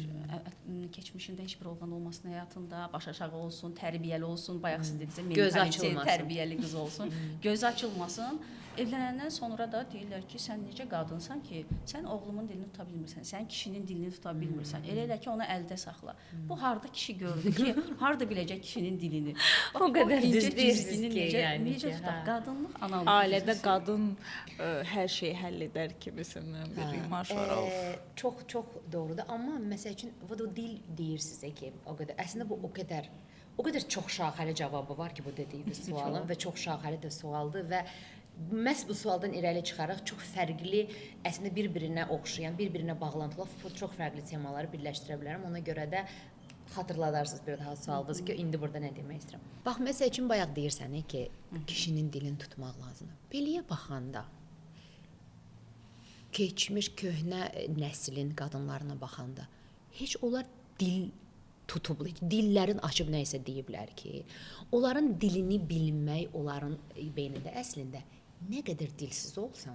keçmişində heç bir oğlan olmasın həyatında, baş aşağı olsun, tərbiyəli olsun, bayaq siz dediniz, mentalitet tərbiyəli qız olsun, gözü açılmasın. Evlənəndən sonra da deyirlər ki, sən necə qadınsan ki, sən oğlumun dilini tuta bilmirsən, sən kişinin dilini tuta bilmirsən. Elə ki, onu əldə saxla. Bu harda kişi gördü ki, harda biləcək kişinin dilini? O qədər düz deyirsiniz ki, necə tutar? Qadınlıq, analıq. Ailədə qadın hər şeyi həll edər kimisindən bir imaj var. Çox doğrudur, amma məsəl üçün o dil deyir sizə ki, o qədər. Əslində bu o qədər çox şaxəli cavabı var ki, bu dediyiniz sualın və çox şaxəli də sualdır və məhz bu sualdan irəli çıxaraq çox fərqli, əslində bir-birinə oxşayan, bir-birinə bağlantılı çox fərqli temaları birləşdirə bilərəm. Ona görə də xatırladarsınız bir daha sualdınız ki, indi burada nə demək istəyirəm. Bax, məsəl üçün bayaq deyirsən ki, kişinin dilini tutmaq lazımdır. Beliyə baxanda keçmiş köhnə nəslin qadınlarına baxanda heç onlar dil tutublu, dillərin açıb nə isə deyiblər ki, onların dilini bilmək onların beynində əslində nə qədər dilsiz olsan,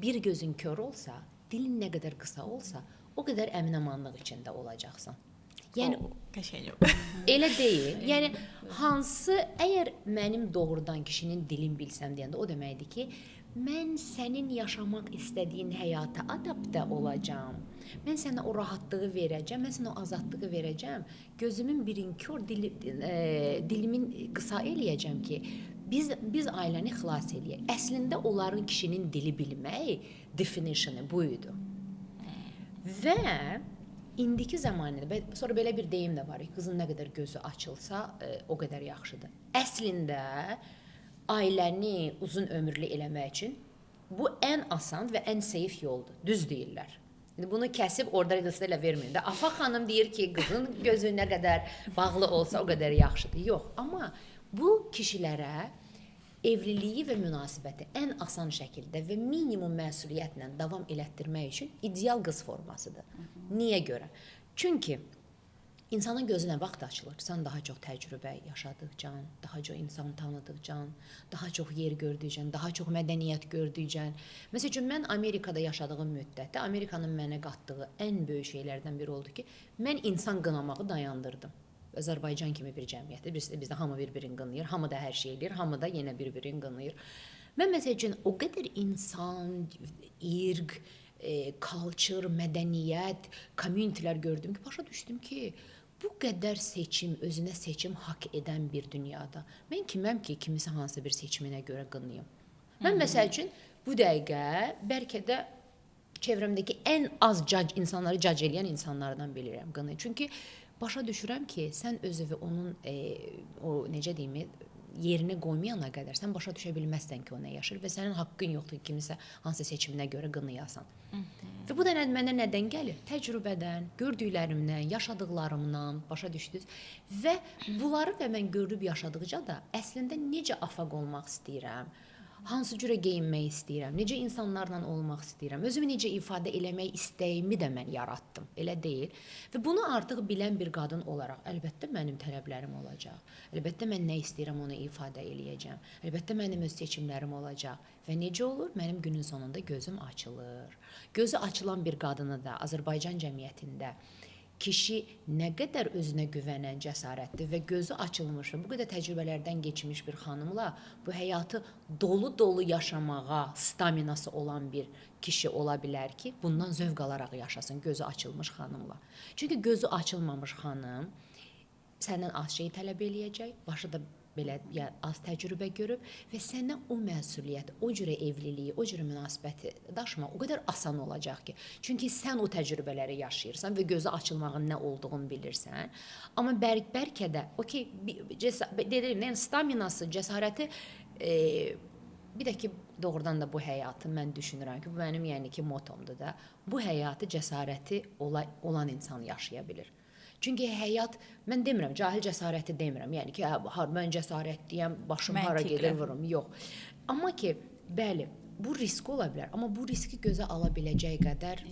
bir gözün kör olsa, dilin nə qədər qısa olsa, o qədər əmin-amanlıq içində olacaqsan. Yəni elə deyil. Yəni hansı əgər mənim doğrudan kişinin dilini bilsəm deyəndə o deməkdir ki, mən sənin yaşamaq istədiyin həyata adaptə olacağam. Mən sənə o rahatlığı verəcəm, mən sənə o azadlığı verəcəm. Gözümün birin kör, dilimin qısa eləyəcəm ki, biz ailəni xilas eləyək. Əslində onların kişinin dili bilmək definitionu bu idi. Və indiki zamanında, sonra belə bir deyim də var, qızın nə qədər gözü açılsa, o qədər yaxşıdır. Əslində ailəni uzun ömürlü eləmək üçün bu ən asan və ən safe yoldur. Düz deyirlər. Bunu kəsib orada ilə verməyin. Afa xanım deyir ki, qızın gözü nə qədər bağlı olsa o qədər yaxşıdır. Yox, amma bu kişilərə evliliyi və münasibəti ən asan şəkildə və minimum məsuliyyətlə davam elətdirmək üçün ideal qız formasıdır. Niyə görə? Çünki İnsanın gözünə vaxt açılır. Sən daha çox təcrübə yaşadıqca, daha çox insan tanıdıqca, daha çox yer gördükcə, daha çox mədəniyyət gördükcə. Məsəl üçün mən Amerikada yaşadığım müddətdə Amerikanın mənə qatdığı ən böyük şeylərdən biri oldu ki, mən insan qınamağı dayandırdım. Azərbaycan kimi bir cəmiyyətdə bizdə hamı bir-birini qınayır, hamı da hər şey eləyir, hamı da yenə bir-birini qınayır. Mən məsəl üçün o qədər insan, irq, culture, mədəniyyət, community-lər gördüm ki, başa düşdüm ki, bu qədər seçim, özünə seçim haqq edən bir dünyada mən kiməm ki, kimisə hansı bir seçiminə görə qınayım. Mən məsəl üçün bu dəqiqə bəlkə də çevrəmdəki ən az insanları cac eləyən insanlardan bilirəm qınayım. Çünki başa düşürəm ki, sən özünü onun o necə deyim, yerinə qoymayana qədər sən başa düşə bilməzsən ki, o nə yaşır və sənin haqqın yoxdur ki, kimisə hansı seçiminə görə qınayasan. Və bu da mənə nədən gəlir? Təcrübədən, gördüklərimdən, yaşadıqlarımdan, başa düşdünüz? Və bunları və mən görüb yaşadıqca da əslində necə afaq olmaq istəyirəm, hansı cürə geyinmək istəyirəm, necə insanlarla olmaq istəyirəm, özümü necə ifadə eləmək istəyimi də mən yaratdım, elə deyil. Və bunu artıq bilən bir qadın olaraq, əlbəttə mənim tələblərim olacaq, əlbəttə mən nə istəyirəm onu ifadə eləyəcəm, əlbəttə mənim öz seçimlərim olacaq və necə olur? Mənim günün sonunda gözüm açılır. Gözü açılan bir qadını da Azərbaycan cəmiyyətində kişi nə qədər özünə güvənən, cəsarətli və gözü açılmış və bu qədər təcrübələrdən keçmiş bir xanımla bu həyatı dolu-dolu yaşamağa staminası olan bir kişi ola bilər ki, bundan zövq alaraq yaşasın gözü açılmış xanımla. Çünki gözü açılmamış xanım səndən az şey tələb eləyəcək, başı da belə az təcrübə görüb və sənə o məsuliyyət, o cürə evliliyi, o cürə münasibəti daşımaq o qədər asan olacaq ki, çünki sən o təcrübələri yaşayırsan və gözü açılmağın nə olduğunu bilirsən. Amma bəlkə də, okey, deyirəm, yəni staminası, cəsarəti bir də ki, doğrudan da bu həyatı mən düşünürəm ki, bu mənim yəni ki, motomdur da, bu həyatı cəsarəti olan insan yaşaya bilir. Çünki həyat, mən demirəm, cahil cəsarəti demirəm. Yəni ki, mən cəsarətliyəm, başım hara gedir, vurum. Yox. Amma ki, bəli, bu risk ola bilər. Amma bu riski gözə ala biləcək qədər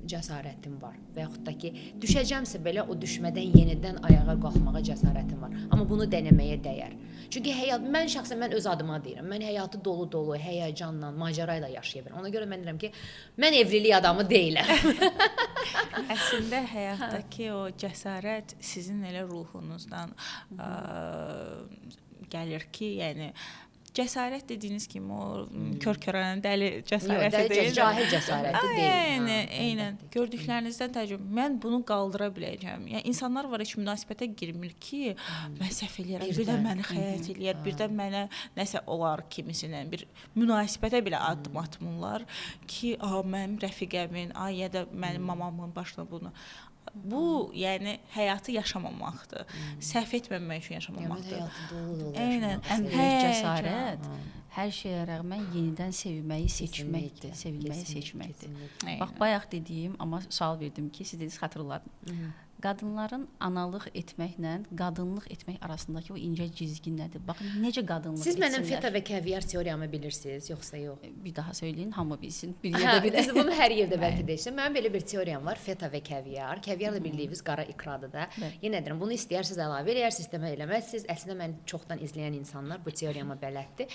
cəsarətim var. Və yaxud da ki, düşəcəmsə belə o düşmədən yenidən ayağa qalxmağa cəsarətim var. Amma bunu denəməyə dəyər. Çünki mən şəxsən öz adıma deyirəm. Mən həyatı dolu-dolu, həyəcanla, macərayla yaşaya bilirəm. Ona görə mən deyirəm ki, mən evlilik adamı deyiləm. Əslində həyatdakı o cəsarət sizin elə ruhunuzdan gəlir ki, yəni cəsarət dediyiniz kimi o kör-körənə dəli cəsarəti deyil. Cahil cəsarəti deyil. Eynən. Gördüklərinizdən təcrübə. Mən bunu qaldıra biləcəm. Yəni insanlar var heç münasibətə girmir ki, mən səhv eləyirəm, bir də məni xəyanət eləyər, bir də mənə nəsə olar kimisinə bir münasibətə belə addım atmırlar ki, mənim rəfiqəmin, ya da mənim mamamın başına bunu. Bu, yəni həyatı yaşamamaqdır. Səhv etməmək üçün yaşamamaqdır. Həyatı dolu-dolu yaşamaq. Ən böyük cəsarət hər şeyə rəğmən yenidən sevilməyi seçməkdir. Sevilməyi seçməkdir. Bax, bayaq dediyim, amma sual verdim ki, siz dediniz, xatırladım. Qadınların analıq etməklə qadınlıq etmək arasındakı o incə cizgi nədir? Baxın, necə qadınlıq Siz etsinlər? mənim feta və kəviyyar teoriyamı bilirsiniz, yoxsa yox? Bir daha söyləyin, hamı bilsin. Bir yerdə Siz bunu hər yerdə bəlkə deyirsən. Mənim belə bir teoriyam var, feta və kəviyyar. Kəviyyar da bildiyiniz qara ikradır da. Yenə deyirəm, bunu istəyirsiniz əlavə eləyərsiniz, sistemə eləməzsiniz. Əslində mən çoxdan izləyən insanlar bu teoriyama bələddir.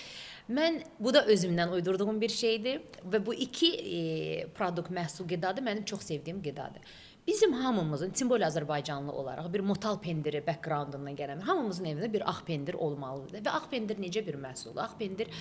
Bu da özümdən uydurduğum bir şeydir və bu iki produkt məhsul qidadır, mənim çox sevdiyim qidadır. Bizim hamımızın, simbol Azərbaycanlı olaraq bir motal pendiri backgroundundan gələn, hamımızın evində bir ağ pendir olmalıdır. Və ağ pendir necə bir məhsuldur? Ağ pendir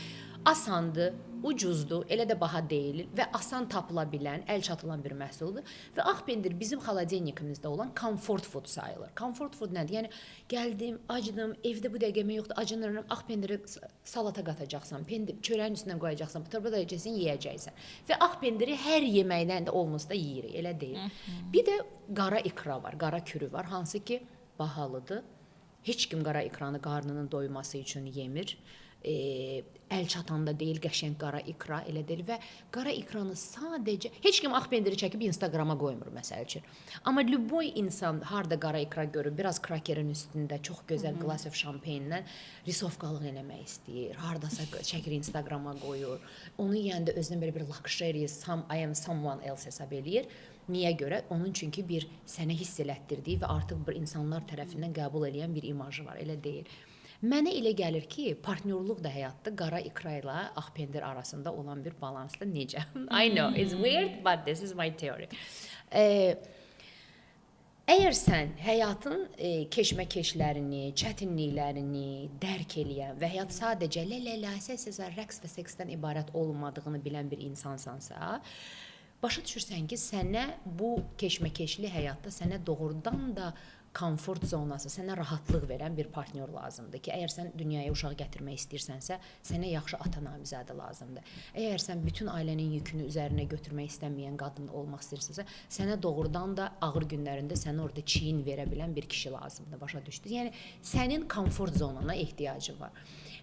asandır, ucuzdur, elə də baha deyil və asan tapıla bilən, əl çatılan bir məhsuldur. Və ağ pendir bizim xaladenikimizdə olan comfort food sayılır. Comfort food nədir? Yəni, gəldim, acıdım, evdə bu dəqiqə yemək yoxdur, acınıram, ağ pendiri salata qatacaqsan, çörəyin üstünə qoyacaqsan, buterbrod edəcəksən, yeyəcəksən. Və ağ pendiri hər yeməkdən də olmasa da yeyirik, elə deyil. Bir də qara ikra var, qara kürü var, hansı ki bahalıdır. Heç kim qara ikranı qarnının doyması üçün yemir. Əl çatanda deyil, qəşəng qara ikra elə deyil və qara ikranı sadəcə heç kim ağ pendiri çəkib Instagrama qoymur məsəl üçün. Amma lüboy insan harda qara ikra görür, biraz krakerin üstündə çox gözəl glass of şampeynlə risovkalıq eləmək istəyir. Hardasa çəkir Instagrama qoyur. Onu yeyəndə özünə belə bir luxury, I am someone else hesab eləyir. Niyə görə? Onun çünki bir sənə hiss elətdirdiyi və artıq bir insanlar tərəfindən qəbul edən bir imajı var, elə deyil. Mənə elə gəlir ki, partnyorluq da həyatda qara ikra ilə ağ pendir arasında olan bir balansdır. Necə? I know, it's weird, but this is my theory. Əgər sən həyatın keşməkeşlərini, çətinliklərini dərk eləyən və həyat sadəcə rəqs və seksdən ibarət olmadığını bilən bir insansansa, başa düşürsən ki, sənə bu keşməkeşli həyatda sənə doğrudan da komfort zonası, sənə rahatlıq verən bir partnyor lazımdır ki, əgər sən dünyaya uşaq gətirmək istəyirsənsə, sənə yaxşı ata namizədi lazımdır. Əgər sən bütün ailənin yükünü üzərinə götürmək istəməyən qadın olmaq istəyirsənsə, sənə doğrudan da ağır günlərində sənə orada çiyin verə bilən bir kişi lazımdır, başa düşdünüz? Yəni, sənin komfort zonana ehtiyacı var.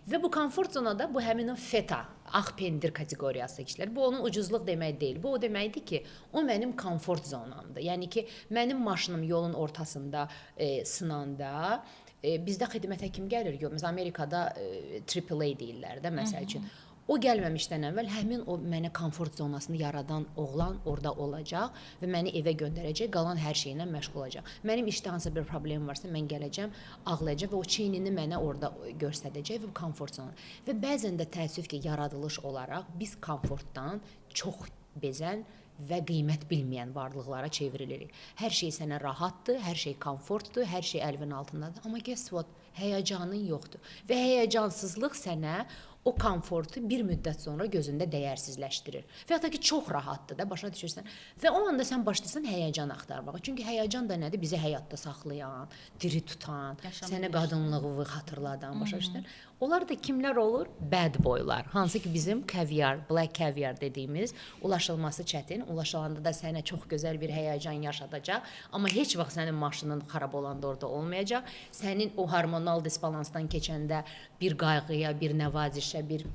Və bu komfort zonada bu həmin o feta, ağ pendir kateqoriyası kişilər. Bu onun ucuzluq demək deyil. Bu o deməkdir ki, o mənim komfort zonamdır. Yəni ki, mənim maşınım yolun ortasında sınanda, bizdə xidmətə kim gəlir? Məsələn, Amerikada AAA deyirlər də, məsəl üçün. O gəlməmişdən əvvəl həmin o mənə komfort zonasını yaradan oğlan orada olacaq və məni evə göndərəcək, qalan hər şeylə məşğul olacaq. Mənim işdə hansısa bir problem varsa, mən gələcəm, ağlayacaq və o çiynini mənə orada göstərəcək və bu komfort zonu. Və bəzən də təəssüf ki, yaradılış olaraq biz komfortdan çox bezən və qiymət bilməyən varlıqlara çevrilirik. Hər şey sənə rahatdır, hər şey komfortdur, hər şey əlinin altındadır. Amma guess what? Həyəcanın yoxdur. Və həyəcansızlıq sənə o komfortu bir müddət sonra gözündə dəyərsizləşdirir. Və hətta ki, çox rahatdır da, başa düşürsən. Və o anda sən başlayırsan həyəcan axtarmağa. Çünki həyəcan da nədir? Bizi həyatda saxlayan, diri tutan, sənə qadınlığı xatırladan, başa düşürsən. Onlar da kimlər olur? Bad boylar. Hansı ki, bizim kaviar, black caviar dediyimiz, ulaşılması çətin, ulaşılanda da sənə çox gözəl bir həyəcan yaşadacaq, amma heç vaxt sənin maşının xarab olanda orada olmayacaq. Sənin o hormonal disbalansdan keçəndə bir qayğıya, bir nəvazişə, bir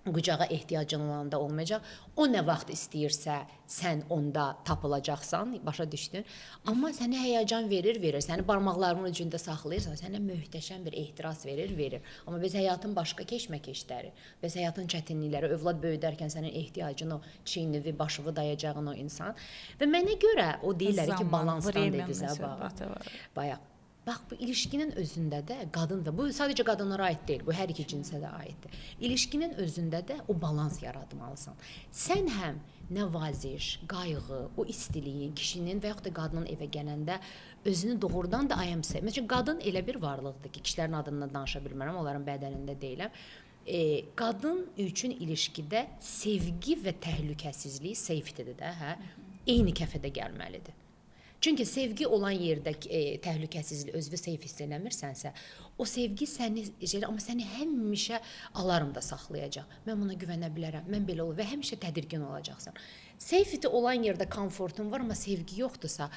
qucağa ehtiyacın olanda olmayacaq. O nə vaxt istəyirsə, sən onda tapılacaqsan, başa düşdün. Amma sənə həyəcan verir. Səni barmaqlarının ucunda saxlayırsa, sənə möhtəşəm bir ehtiras verir. Amma biz həyatın başqa keşməkeşləri, biz həyatın çətinlikləri, övlad böyüdərkən sənin ehtiyacın o çiynini, başını dayacağın o insan. Və mənə görə o deyirlər ki, balansdan dedizə bayaq. Bax, bu ilişkinin özündə də qadın da, bu sadəcə qadınlara aid deyil, bu hər iki cinsə də aiddir. İlişkinin özündə də o balans yaratmalısan. Sən həm nəvaziş, qayğı, o istiliyin, kişinin və yaxud da qadının evə gələndə özünü doğrudan da ayımsay. Məsələn, qadın elə bir varlıqdır ki, kişilərin adından danışa bilmərəm, onların bədənində deyiləm. Qadın üçün ilişkidə sevgi və təhlükəsizlik, safety-dir də, eyni kəfədə gəlməlidir. Çünki sevgi olan yerdə təhlükəsizlik, özünü safe hiss eləmirsənsə, o sevgi səni, amma səni həmişə alarmda saxlayacaq. Mən buna güvənə bilərəm, mən belə olur və həmişə tədirgin olacaqsan. Safety olan yerdə komfortun var, amma sevgi yoxdursa,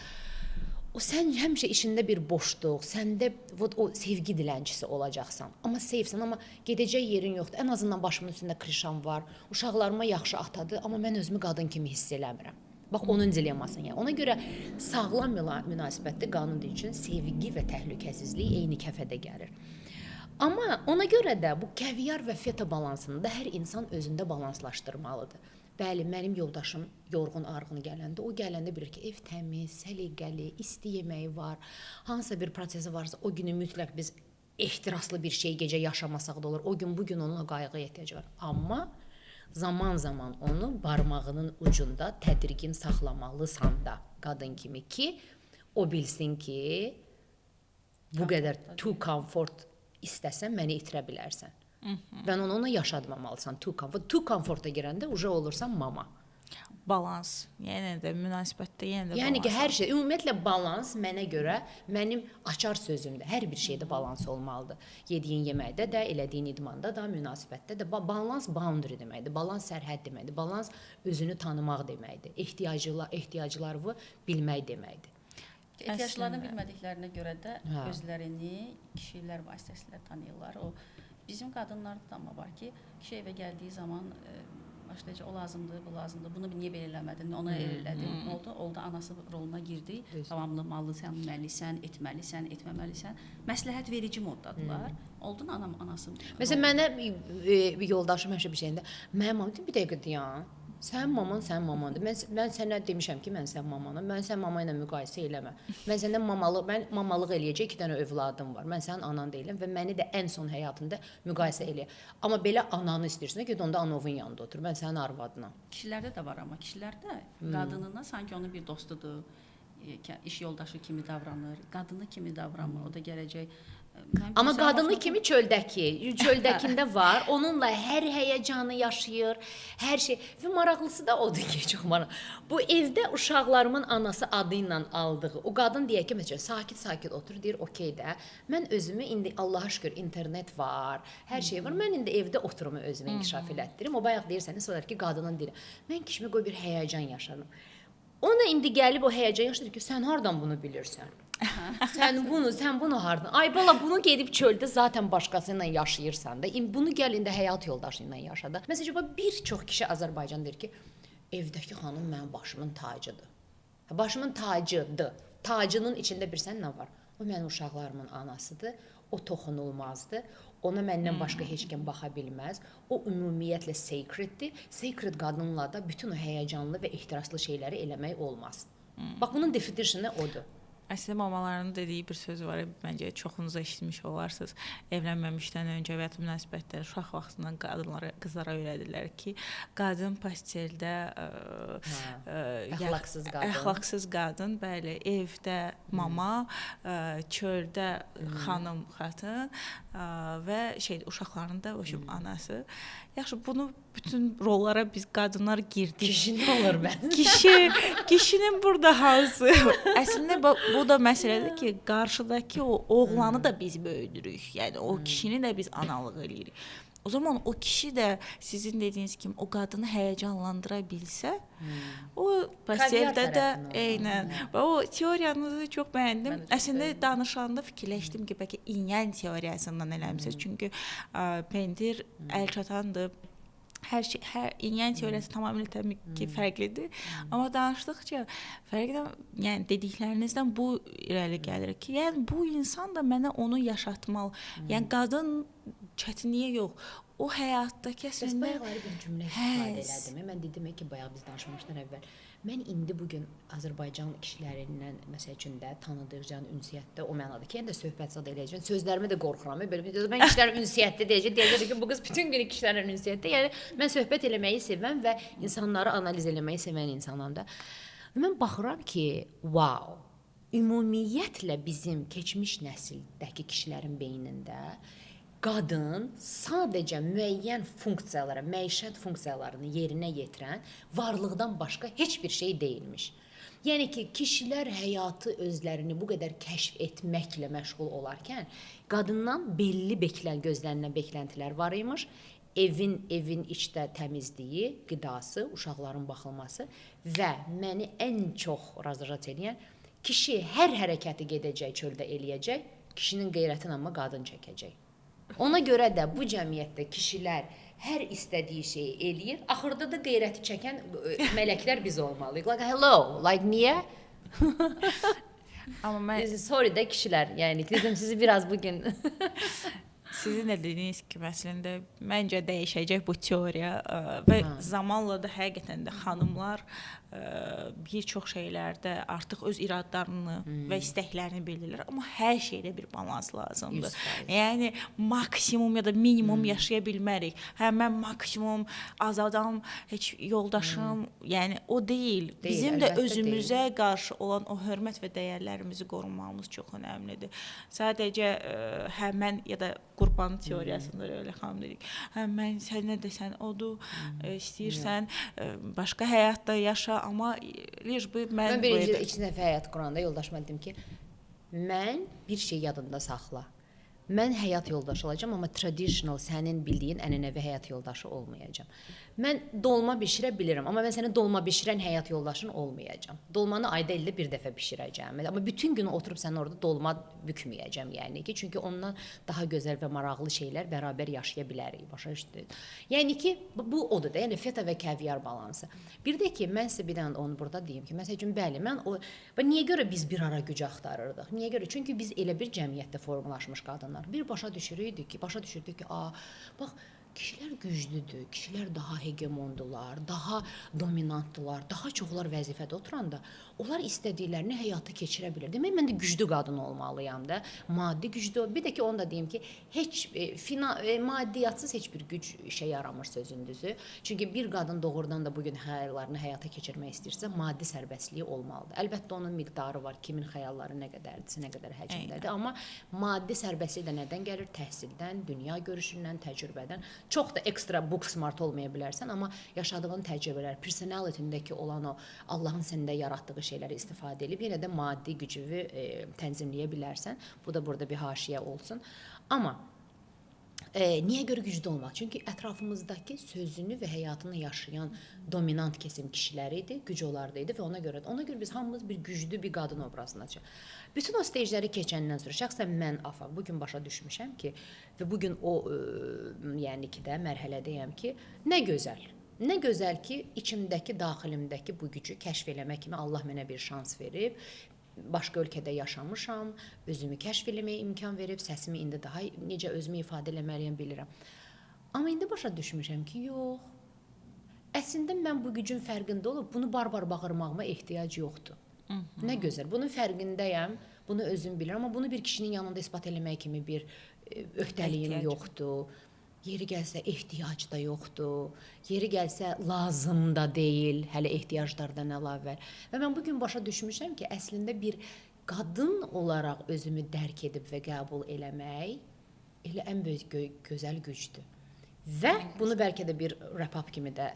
o sən həmişə işində bir boşluq, səndə o sevgi dilənçisi olacaqsan. Amma safesən, amma gedəcək yerin yoxdur. Ən azından başımın üstündə krişam var, uşaqlarıma yaxşı atadır, amma mən özümü qadın kimi hiss eləmirəm. Bax, onun dilemmasını. Yəni. Ona görə sağlam münasibətdə qanun üçün sevgi və təhlükəsizlik eyni kəfədə gəlir. Amma ona görə də bu kaviar və feta balansını da hər insan özündə balanslaşdırmalıdır. Bəli, mənim yoldaşım yorğun, arğın gələndə, o gələndə bilir ki, ev təmiz, səliqəli, isti yeməyi var, hansısa bir prosesi varsa, o günü mütləq biz ehtiraslı bir şey gecə yaşamasaq da olur. O gün, bugün onun o qayğıya ehtiyacı var. Amma zaman-zaman onu barmağının ucunda tədirgin saxlamalısan da qadın kimi ki, o bilsin ki, bu qədər too comfort istəsən, məni itirə bilərsən. Və onu ona yaşadmamalısan. Too comfort'a girəndə uca olursan mama. Balans, yenə də münasibətdə yenə də balans. Yəni ki, hər şey, ümumiyyətlə balans mənə görə mənim açar sözümdür. Hər bir şeydə balans olmalıdır. Yediyin yeməkdə də, elədiyin idmanda da, münasibətdə də. Balans boundary deməkdir, balans sərhəd deməkdir, balans özünü tanımaq deməkdir, ehtiyaclarını bilmək deməkdir. Ehtiyaclarını bilmədiklərinə görə də özlərini kişilər vasitəsilə tanıyırlar. O bizim qadınlarda da amma var ki, kişi evə gəldiyi zaman başlayacaq, o lazımdır, bu lazımdır, bunu niyə belə eləmədin, ona elədin, nə oldu? Oldu, anası roluna girdi, tamamlamalısan, etməlisən, etməməlisən. Məsləhət verici moddadılar. Oldun anası. Məsələn, mənə bir yoldaşım həmişə bir şeyində, mənim bir dəqiqə dayan. Sənin maman sənin mamandır. Mən sənə demişəm ki, mən sənin mamanam. Mən sən mama ilə müqayisə eləmə. Mən səndən mamalıq eləyəcək 2 dənə övladım var. Mən sənin anan deyiləm və məni də ən son həyatında müqayisə elə. Amma belə ananı istəyirsən, get onda anovun yanında otur. Mən sənin arvadınam. Kişilərdə də var, amma kişilərdə qadınına sanki onun bir dostudur, iş yoldaşı kimi davranır, qadını kimi davranmır. O da gələcək. Amma qadını kimi çöldəkində var. Onunla hər həyəcanı yaşayır, hər şey. Və maraqlısı da odur ki, çox maraqlı. Bu evdə uşaqlarımın anası adı ilə aldığı o qadın deyək ki, məsələn, sakit-sakit otur, deyir, okey də. Mən özümü indi Allaha şükür internet var, hər şey var. Mən indi evdə oturumu özümə inkişaf elətdirim. O bayaq deyirsən, sonra ki, qadının deyir. Mən kişimə qoy bir həyəcan yaşadım. Ona indi gəlib o həyəcan yaşadır ki, sən hardan bunu bilirsən? sən bunu hardan? Ay bala, bunu gedib çöldə zaten başqası ilə yaşayırsan da. Bunu gəl indi həyat yoldaşı ilə yaşa da. Məsələn, bir çox kişi Azərbaycan deyir ki, evdəki xanım mənim başımın tacıdır. Başımın tacıdır. Tacının içində bilirsən nə var? O mənim uşaqlarımın anasıdır. O toxunulmazdır. Ona məndən başqa heç kim baxa bilməz. O ümumiyyətlə sacreddir. Sacred qadınla da bütün o həyəcanlı və ehtiraslı şeyləri eləmək olmaz. Bax, bunun definitionu odur. Əslində mamaların dediyi bir söz var, məncə çoxunuz eşitmiş olarsınız. Evlənməmişdən öncə və ya münasibətdə uşaq vaxtından qızlara öyrədirlər ki, qadın pasteldə əxlaqsız qadın, bəli, evdə mama, çöldə xanım, xatın və uşaqların da anası. Yaxşı, bunu bütün rollara biz qadınlar girdik. Kişi nə olur mən? Kişinin burada hazı. Əslində bu da məsələdir ki, qarşıdakı o oğlanı da biz böyüdürük. Yəni o kişini də biz analıq eləyirik. O zaman o kişi də sizin dediyiniz kimi o qadını həyəcanlandıra bilsə, o pasteldə də eynən. Və o teoriyanızı çox bəyəndim. Əslində danışanda fikirləşdim ki, bəlkə İnyan teoriyasından eləmisiniz. Çünki pendir əl çatandır. Hər İnyan teoriyası tamamilə təbii ki, fərqlidir. Amma danışdıqca yəni dediklərinizdən bu irəli gəlir ki, yəni bu insan da mənə onu yaşatmalı. Yəni qadın çətinliyi yox. O həyatdakı əslində bayaqları bir cümlə istifadə elədim. Mən dedim ki, bayaq biz danışmışdan əvvəl. Mən indi bu gün Azərbaycan kişilərindən məsəl üçün də tanıdığım ünsiyyətdə o mənada ki, yəni də söhbət zad eləyəcəm. Sözlərimi də qorxuram. Belə mən kişilərin ünsiyyətdə deyəcəm ki, bu qız bütün gün kişilərin ünsiyyətdə. Yəni mən söhbət eləməyi sevən və insanları analiz eləməyi sevən insanam da. Mən baxıram ki, wow. Ümumiyyətlə bizim keçmiş nəsildəki kişilərin beynində qadın sadəcə müəyyən funksiyalara, məişət funksiyalarını yerinə yetirən varlıqdan başqa heç bir şey deyilmiş. Yəni ki, kişilər həyatı özlərini bu qədər kəşf etməklə məşğul olarkən, qadından belli gözlənilən beklentilər var imiş. Evin içdə təmizliyi, qidası, uşaqların baxılması və məni ən çox razdırıcı edən kişi hər hərəkəti gedəcək, çöldə eləyəcək, kişinin qeyrətini amma qadın çəkəcək. Ona görə də bu cəmiyyətdə kişilər hər istədiyi şeyi eləyir. Axırda da qeyrəti çəkən mələklər biz olmalıyıq. Like hello, like niyə? Amma mən sorry də kişilər, yəni dedim sizi biraz bugün sizin də dediyiniz kimi əslində məncə dəyişəcək bu teoriya və zamanla da həqiqətən də xanımlar bir çox şeylərdə artıq öz iradlarını və istəklərini bilirlər, amma hər şeydə bir balans lazımdır. Yəni maksimum ya da minimum yaşaya bilmərik. Hə, mən maksimum azadam, heç yoldaşım, yəni o deyil. Bizim də özümüzə qarşı olan o hörmət və dəyərlərimizi qorumağımız çox önəmlidir. Sadəcə hə mən ya da Qurban teoriyasında elə xanım dedik. Hə mən sən nə desən odur, istəyirsən başqa həyatda yaşa, amma mən birinci iki dəfə həyat quranda yoldaşıma dedim ki, mən bir şey yadında saxla. Mən həyat yoldaşı olacağam, amma traditional, sənin bildiyin ənənəvi həyat yoldaşı olmayacağam. Mən dolma bişirə bilirəm, amma mən sənin dolma bişirən həyat yoldaşın olmayacağam. Dolmanı ayda ildə bir dəfə bişirəcəm. Amma bütün günü oturub sənin orada dolma bükməyəcəm, yəni ki, çünki ondan daha gözəl və maraqlı şeylər bərabər yaşaya bilərik. Başa düşdünüz? Yəni ki, bu odur da, yəni feta və kaviar balansı. Bir də ki, mən sizə bir dənə onu burada deyim ki, məsəl üçün bəli, niyə görə biz bir ara güc axtarırdıq? Niyə görə? Çünki biz elə bir cəmiyyətdə formalaşmış qadınlar. Bir başa düşürdük ki, bax, kişilər güclüdür, kişilər daha hegemondular, daha dominantdılar, daha çoxlar vəzifədə oturanda onlar istədiklərini həyata keçirə bilər. Demək mən də güclü qadın olmalıyam da, maddi güclü. Bir də ki onu da deyim ki, heç maddiyatsız heç bir güc işə yaramır sözün düzü. Çünki bir qadın doğrudan da bu gün xəyallarını həyata keçirmək istəyirsə, maddi sərbəstliyi olmalıdır. Əlbəttə onun miqdarı var, kimin xəyalları nə qədərdirsə, nə qədər həcmdədir, amma maddi sərbəstlik də nədən gəlir? Təhsildən, dünya görüşündən, təcrübədən. Çox da ekstra book smart olmaya bilərsən, amma yaşadığın təcrübələr, personality-ndəki olan o Allahın səndə yaratdığı şeyləri istifadə edib yenə də maddi gücünü tənzimləyə bilərsən. Bu da burada bir haşiyə olsun. Amma niyə görə güclü olmaq? Çünki ətrafımızdakı sözünü və həyatını yaşayan dominant kesim kişilər idi, güc onlarda idi və ona görə biz hamımız bir güclü bir qadın obrazına çıxır. Bütün o stejləri keçəndən sonra şəxsən mən Afaq bu gün başa düşmüşəm ki və bu gün o yəni ki də mərhələdəyəm ki, nə gözəl. Nə gözəl ki, içimdəki, daxilimdəki bu gücü kəşf eləmək kimi Allah mənə bir şans verib. Başqa ölkədə yaşamışam, özümü kəşf eləməyə imkan verib, səsimi indi daha necə özümü ifadə eləməliyəm bilirəm. Amma indi başa düşmüşəm ki, yox. Əslində mən bu gücün fərqində olub bunu barbar bağırmağıma ehtiyac yoxdur. Nə gözəl. Bunun fərqindəyəm, bunu özüm bilirəm, amma bunu bir kişinin yanında isbat eləmək kimi bir öhdəliyim yoxdur. Yeri gəlsə ehtiyac da yoxdur. Yeri gəlsə lazım da deyil, hələ ehtiyaclardan əlavə. Və mən bu gün başa düşmüşəm ki, əslində bir qadın olaraq özümü dərk edib və qəbul eləmək elə ən böyük gözəl gücdür. Və bunu bəlkə də bir wrap-up kimi də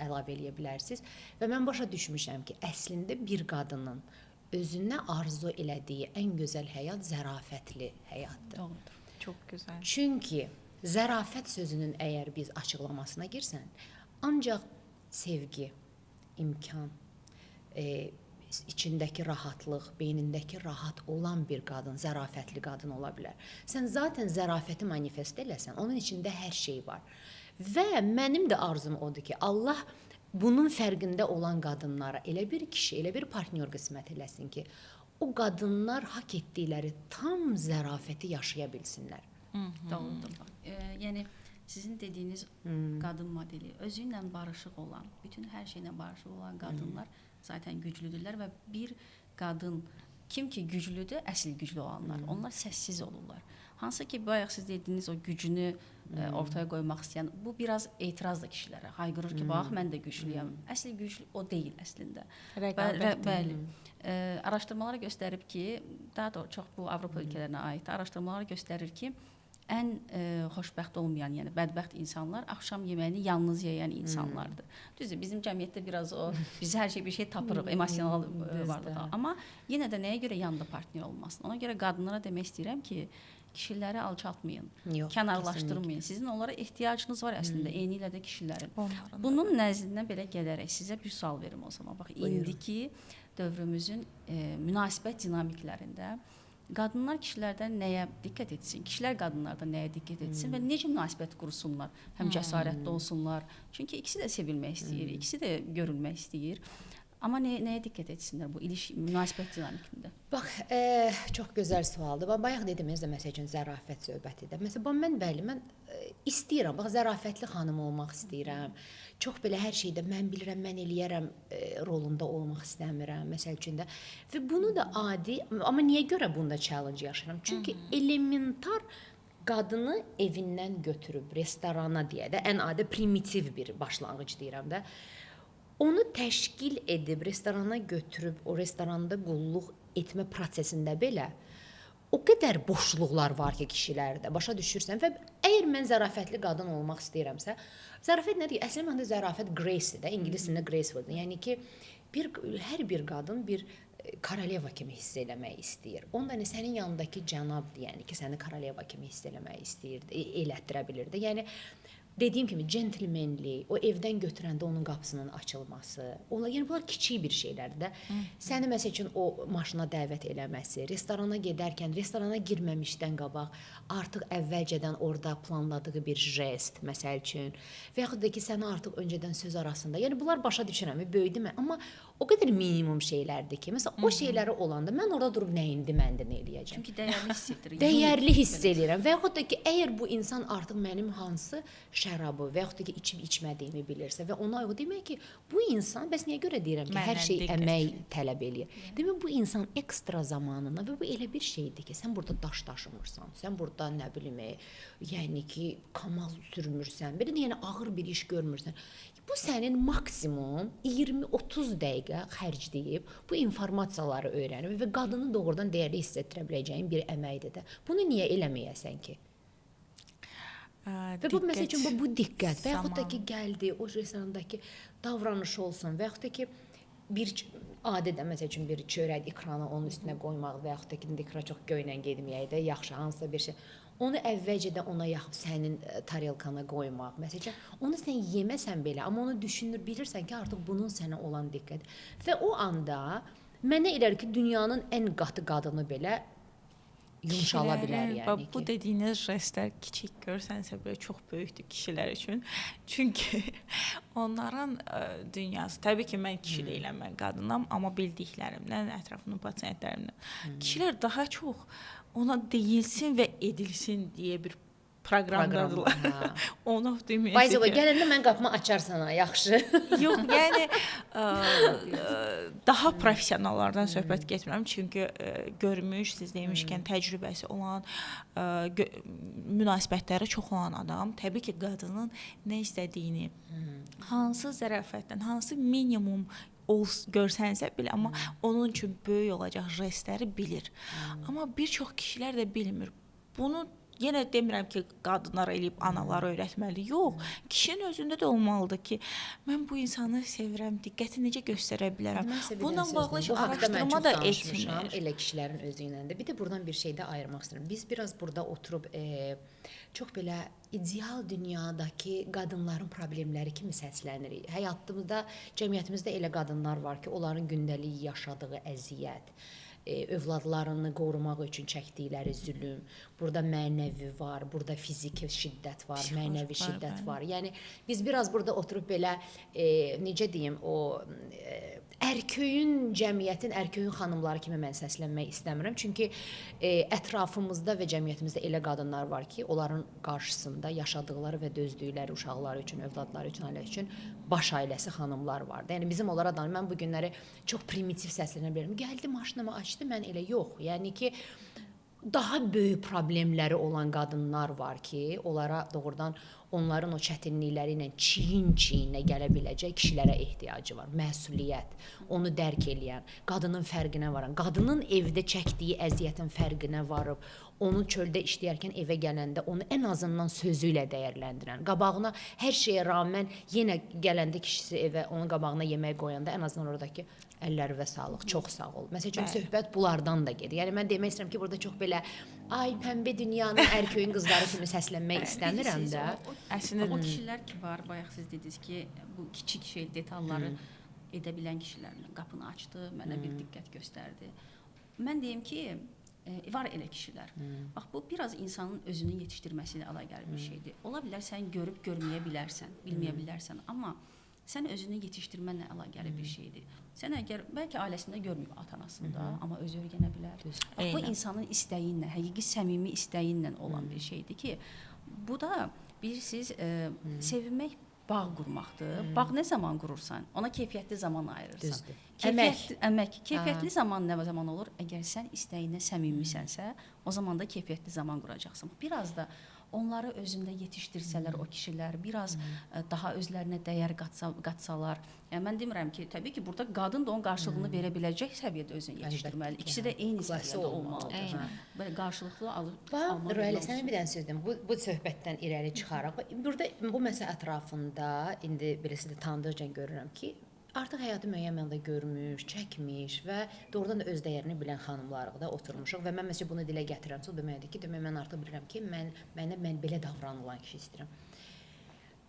əlavə eləyə bilərsiniz. Və mən başa düşmüşəm ki, əslində bir qadının özünə arzu elədiyi ən gözəl həyat zərafətli həyatdır. Doğrudur. Çox gözəl. Çünki zərafət sözünün əgər biz açıqlamasına girsən, ancaq sevgi, imkan, içindəki rahatlıq, beynindəki rahat olan bir qadın, zərafətli qadın ola bilər. Sən zaten zərafəti manifest eləsən, onun içində hər şey var. Və mənim də arzum odur ki, Allah bunun fərqində olan qadınlara elə bir kişi, elə bir partnyor qismət eləsin ki, o qadınlar haqq etdikləri tam zərafəti yaşaya bilsinlər. Doğrudur. Yəni sizin dediyiniz qadın modeli özü ilə barışıq olan, bütün hər şeylə barışıq olan qadınlar zaten güclüdürlər və bir qadın kim ki güclüdür, əsl güclü olanlar. Onlar səssiz olurlar. Hansı ki bayaq siz dediyiniz o gücünü ortaya qoymaq istəyən, bu biraz etiraz da kişilərə. Hayqırır ki, bax mən də güclüyəm. Əsl güclü o deyil əslində. Bəli. Araşdırmalar göstərib ki, daha doğrusu çox bu Avropa ölkələrinə aid araşdırmalar göstərir ki, ən xoşbəxt olmayan, yəni bədbəxt insanlar axşam yeməyini yalnız yeyən insanlardır. Düzdür, bizim cəmiyyətdə biraz o, biz hər şey bir şey tapırıq, emosional vardır. Amma yenə də nəyə görə yanında partner olmasın? Ona görə qadınlara demək istəyirəm ki, kişiləri alçaltmayın, kənarlaşdırmayın. Sizin onlara ehtiyacınız var əslində, eyni ilə də kişilərin. Bunun nəzdinə belə gələrək sizə bir sual verim o zaman. Bax, indiki dövrümüzün münasibət dinamiklərində qadınlar kişilərdən nəyə diqqət etsin? Kişilər qadınlardan nəyə diqqət etsin və necə münasibət qursunlar? Həm cəsarətli olsunlar. Çünki ikisi də sevilmək istəyir, ikisi də görülmək istəyir. Amma nəyə diqqət etsinlər bu münasibət dinamikində? Bax, çox gözəl sualdır. Bayaq dedim, məsəl üçün zərafət söhbətidir. Məsələn, mən istəyirəm, bax, zərafətli xanım olmaq istəyirəm. Çox belə hər şeydə mən bilirəm, mən eləyərəm rolunda olmaq istəmirəm, məsəl üçün də. Və bunu da adi, amma niyə görə bunda challenge yaşayıram? Çünki elementar qadını evindən götürüb restorana deyə də, ən adi primitiv bir başlanğıc deyirəm də, onu təşkil edib restorana götürüb, o restoranda qulluq etmə prosesində belə o qədər boşluqlar var ki, kişilərdə, başa düşürsən və əgər mən zərafətli qadın olmaq istəyirəmsə, zərafət nədir? Əslində məndə zərafət grace-dir də, ingilis dilində graceful-dur. Yəni ki, hər bir qadın bir koroleva kimi hiss eləmək istəyir. Onda sənin yanındakı cənabdır, yəni ki, səni koroleva kimi hiss eləmək istəyir, elətdirə bilirdi. Yəni dediyim kimi centlmenlik, o evdən götürəndə onun qapısının açılması, onlar yəni bunlar kiçik bir şeylərdir də. Səni məsəl üçün o maşına dəvət eləməsi, restorana gedərkən restorana girməmişdən qabaq artıq əvvəlcədən orada planladığı bir jest, məsəl üçün, və yaxud da ki, səni artıq öncədən söz arasında. Yəni bunlar başa düşürəm, böyüdüm, amma o qədər minimum şeylərdir ki, məsələn, o şeyləri olanda mən orada durub nə indi məndə nə eləyəcəm? Çünki dəyərli hiss etdirir. Dəyərli hiss edirəm. Və yaxud da ki, əgər bu insan artıq mənim hansı şərabı və yaxud da ki, içib içmədiyimi bilirsə və ona o demək ki, bu insan, bəs niyə görə deyirəm ki, Məndən hər şey diqqət əmək çəkir. tələb eləyir. Demək bu insan ekstra zamanına və bu elə bir şeydir ki, sən burada daş daşımırsan, sən burada nə bilim, yəni ki, kamaz sürmürsən, belə də yəni ağır bir iş görmürsən. Bu sənin maksimum 20-30 dəqiqə xərcləyib bu informasiyaları öyrənib və qadını doğrudan dəyərli hiss etdirə biləcəyin bir əməkdir də. Bunu niyə eləməyəsən ki? Və bu məsəl üçün bu diqqət və yaxud da ki, gəldi o restorandakı davranışı olsun və yaxud da ki, bir adidə məsəl üçün bir çörək ekranı onun üstünə qoymaq və yaxud da ki, ekran çox göynən getməyək də, yaxşı hansısa bir şey. Onu əvvəlcədən ona yaxıb sənin tarelkana qoymaq. Məsələn, onu sən yeməsən belə, amma onu düşünür, bilirsən ki, artıq bunun sənə olan diqqət. Və o anda mənə elə ki, dünyanın ən qatı qadını belə yumşala bilər yəni Bu ki. dediyiniz jestlər kiçik görsənsə belə çox böyükdür kişilər üçün. Çünki onların dünyası, təbii ki, mən kişi deyiləm, mən qadınam, amma bildiklərimdən, ətrafımın pasientlərimdən. Kişilər daha çox ona deyilsin və edilsin deyə bir proqramdadılar. Onu deməyəcək. Bayzəvə, gələndə mən qapımı açarsan ha, yaxşı. Yox, yəni daha professionallardan söhbət getmirəm, çünki görmüş, siz demişkən təcrübəsi olan, münasibətləri çox olan adam, təbii ki, qadının nə istədiyini, hansı zərafətdən, hansı minimum görsənsə belə, amma onun üçün böyük olacaq jestləri bilir. Amma bir çox kişilər də bilmir. Bunu yenə demirəm ki, qadınlar eləyib anaları öyrətməli. Yox, kişinin özündə də olmalıdır ki, mən bu insanı sevirəm, diqqəti necə göstərə bilərəm. Bununla bağlı araşdırma da etmir. Elə kişilərin özü ilə də. Bir də buradan bir şey də ayırmaq istəyirəm. Biz biraz burada oturub çox belə ideal dünyadakı qadınların problemləri kimi səslənirik. Həyatımızda, cəmiyyətimizdə elə qadınlar var ki, onların gündəlik yaşadığı əziyyət, övladlarını qorumaq üçün çəkdikləri zülm, burada mənəvi var, burada fiziki şiddət var, mənəvi şiddət var. Yəni biz biraz burada oturub belə necə deyim, o ərköyün cəmiyyətin, ərköyün xanımları kimi mən səslənmək istəmirəm. Çünki ətrafımızda və cəmiyyətimizdə elə qadınlar var ki, onların qarşısında yaşadıkları və dözdükləri uşaqları üçün, övladları üçün, ailə üçün baş ailəsi xanımlar var. Yəni bizim onlara da mən bu günləri çox primitiv səslənə bilərəm. Gəldi maşınımı açdı, mən elə yox. Yəni ki daha böyük problemləri olan qadınlar var ki, onlara doğrudan onların o çətinlikləri ilə çiyin-çiyinə gələ biləcək kişilərə ehtiyacı var. Məsuliyyət, onu dərk eləyən, qadının fərqinə varan, qadının evdə çəkdiyi əziyyətin fərqinə varıb, onu çöldə işləyərkən evə gələndə onu ən azından sözü ilə dəyərləndirən, qabağına hər şeyə rağmen yenə gələndə kişisi evə onun qabağına yemək qoyanda ən azından oradakı əlləri və sağlıq, çox sağ ol. Məsələn, söhbət bunlardan da gedir. Yəni mən demək istəyirəm ki, burada çox belə ay pəmbə dünyanın ərköyün qızları kimi səslənmək istəmirəm də. Əslində o kişilər ki var, bayaq siz dediniz ki, bu kiçik şey detalları edə bilən kişilərlə qapını açdı, mənə bir diqqət göstərdi. Mən deyim ki, var elə kişilər. Bax bu biraz insanın özünü yetişdirməsi ilə əlaqəli bir şeydir. Ola bilər sən görüb görməyə bilərsən, bilməyə bilərsən, amma sən özünü yetişdirmənlə əlaqəli bir şeydir. Sən əgər bəlkə ailəsində görməyib ata-anasında, amma özü öyrənə bilər. Bax bu insanın istəyi ilə, həqiqi səmimi istəyi ilə olan bir şeydir ki, bu da bilirsiniz, sevinmək bağ qurmaqdır. Bağ nə zaman qurursan, ona keyfiyyətli zaman ayırırsan. Düzdür. Əmək. Keyfiyyətli zaman nə zaman olur? Əgər sən istəyinə səmimisənsə, o zaman da keyfiyyətli zaman quracaqsan. Biraz da onları özündə yetişdirsələr o kişilər, biraz daha özlərinə dəyər qatsalar. Yəni mən demirəm ki, təbii ki, burada qadın da onun qarşılığını verə biləcək səviyyədə özünü yetişdirməli. İkisi də eyni səviyyədə olmalıdır. Belə qarşılıqlı alıb. Röylə, sənə bir dənə söz deyim. Bu söhbətdən irəli çıxaraq, burada bu məsələ ətrafında indi birisi də tanıdıqca görürəm ki, artıq həyatı müəyyən mənada görmüş, çəkmiş və doğrudan da öz dəyərini bilən xanımlarıq da oturmuşuq və mən məsələn bunu dilə gətirəmsə, o deməkdir ki, mən artıq bilirəm ki, mən belə davranılan kişi istəyirəm.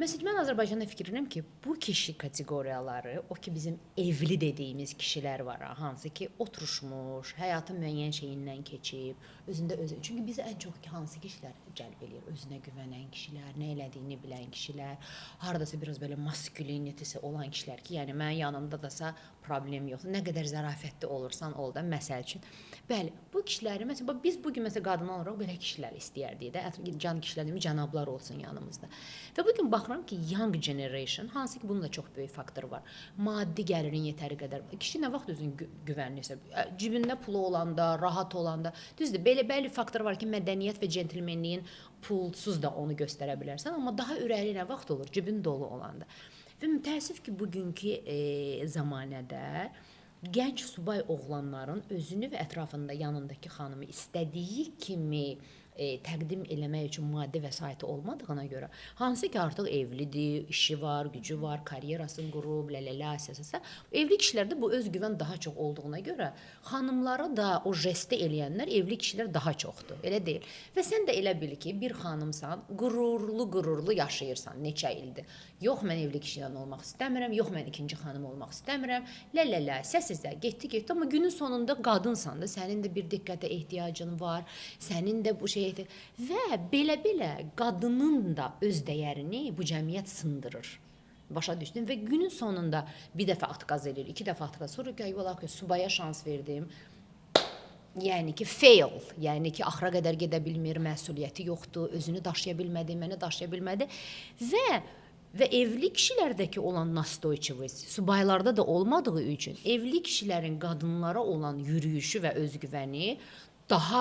Məsələn, mən Azərbaycanda fikirləşirəm ki, bu kişi kateqoriyaları, o ki bizim evli dediyimiz kişilər var, hansı ki oturuşmuş, həyatın müəyyən şeyindən keçib, özündə özü. Çünki bizi ən çox hansı kişilər cəlb eləyir? Özünə güvənən kişilər, nə elədiyini bilən kişilər, hardasa biraz belə maskulinitesi olan kişilər ki, yəni mənim yanımda dasa problem yoxdur. Nə qədər zərafətli olursan ol da, məsəl üçün. Bəli, bu kişiləri məsələn biz bu gün məsələn qadınlar olaraq belə kişilər istəyərdik də, can kişilərimiz cənablar olsun yanımızda. Və bu gün baxıram ki, young generation, hansı ki bunun da çox böyük faktoru var. Maddi gəlirin yetəri qədər. Kişi nə vaxt özünü güvənliysə, cibində pulu olanda, rahat olanda, düzdür, belə faktor var ki, mədəniyyət və centilmenliyin pulsuz da onu göstərə bilərsən, amma daha ürəkli nə vaxt olur, cibin dolu olanda. Və təəssüf ki, bugünkü zamanədə gənc subay oğlanların özünü və ətrafında yanındakı xanımı istədiyi kimi təqdim eləmək üçün maddi vəsaiti olmadığına görə, hansı ki artıq evlidir, işi var, gücü var, karyerasını qurub, əsasa, evli kişilərdə bu özgüvən daha çox olduğuna görə xanımlara da o jesti eləyənlər evli kişilər daha çoxdur, elə deyil. Və sən də elə bil ki, bir xanımsan, qürurlu yaşayırsan neçə ildir. Yox, mən evli kişilə olmaq istəmirəm, yox, mən ikinci xanım olmaq istəmirəm, səssizdə, getdi, amma günün sonunda qadınsan da, sənin də bir diqqətə ehtiyacın var, sənin də bu şey və belə qadının da öz dəyərini bu cəmiyyət sındırır. Başa düşdün və günün sonunda bir dəfə atqaz edir, 2 dəfə atqaz, sonra ki, subaya şans verdim. Yəni ki, fail, yəni ki, axıra qədər gedə bilmir, məsuliyyəti yoxdur, özünü daşıya bilmədi, məni daşıya bilmədi və evli kişilərdəki olan nastoyçivost, subaylarda da olmadığı üçün evli kişilərin qadınlara olan yürüyüşü və özgüvəni daha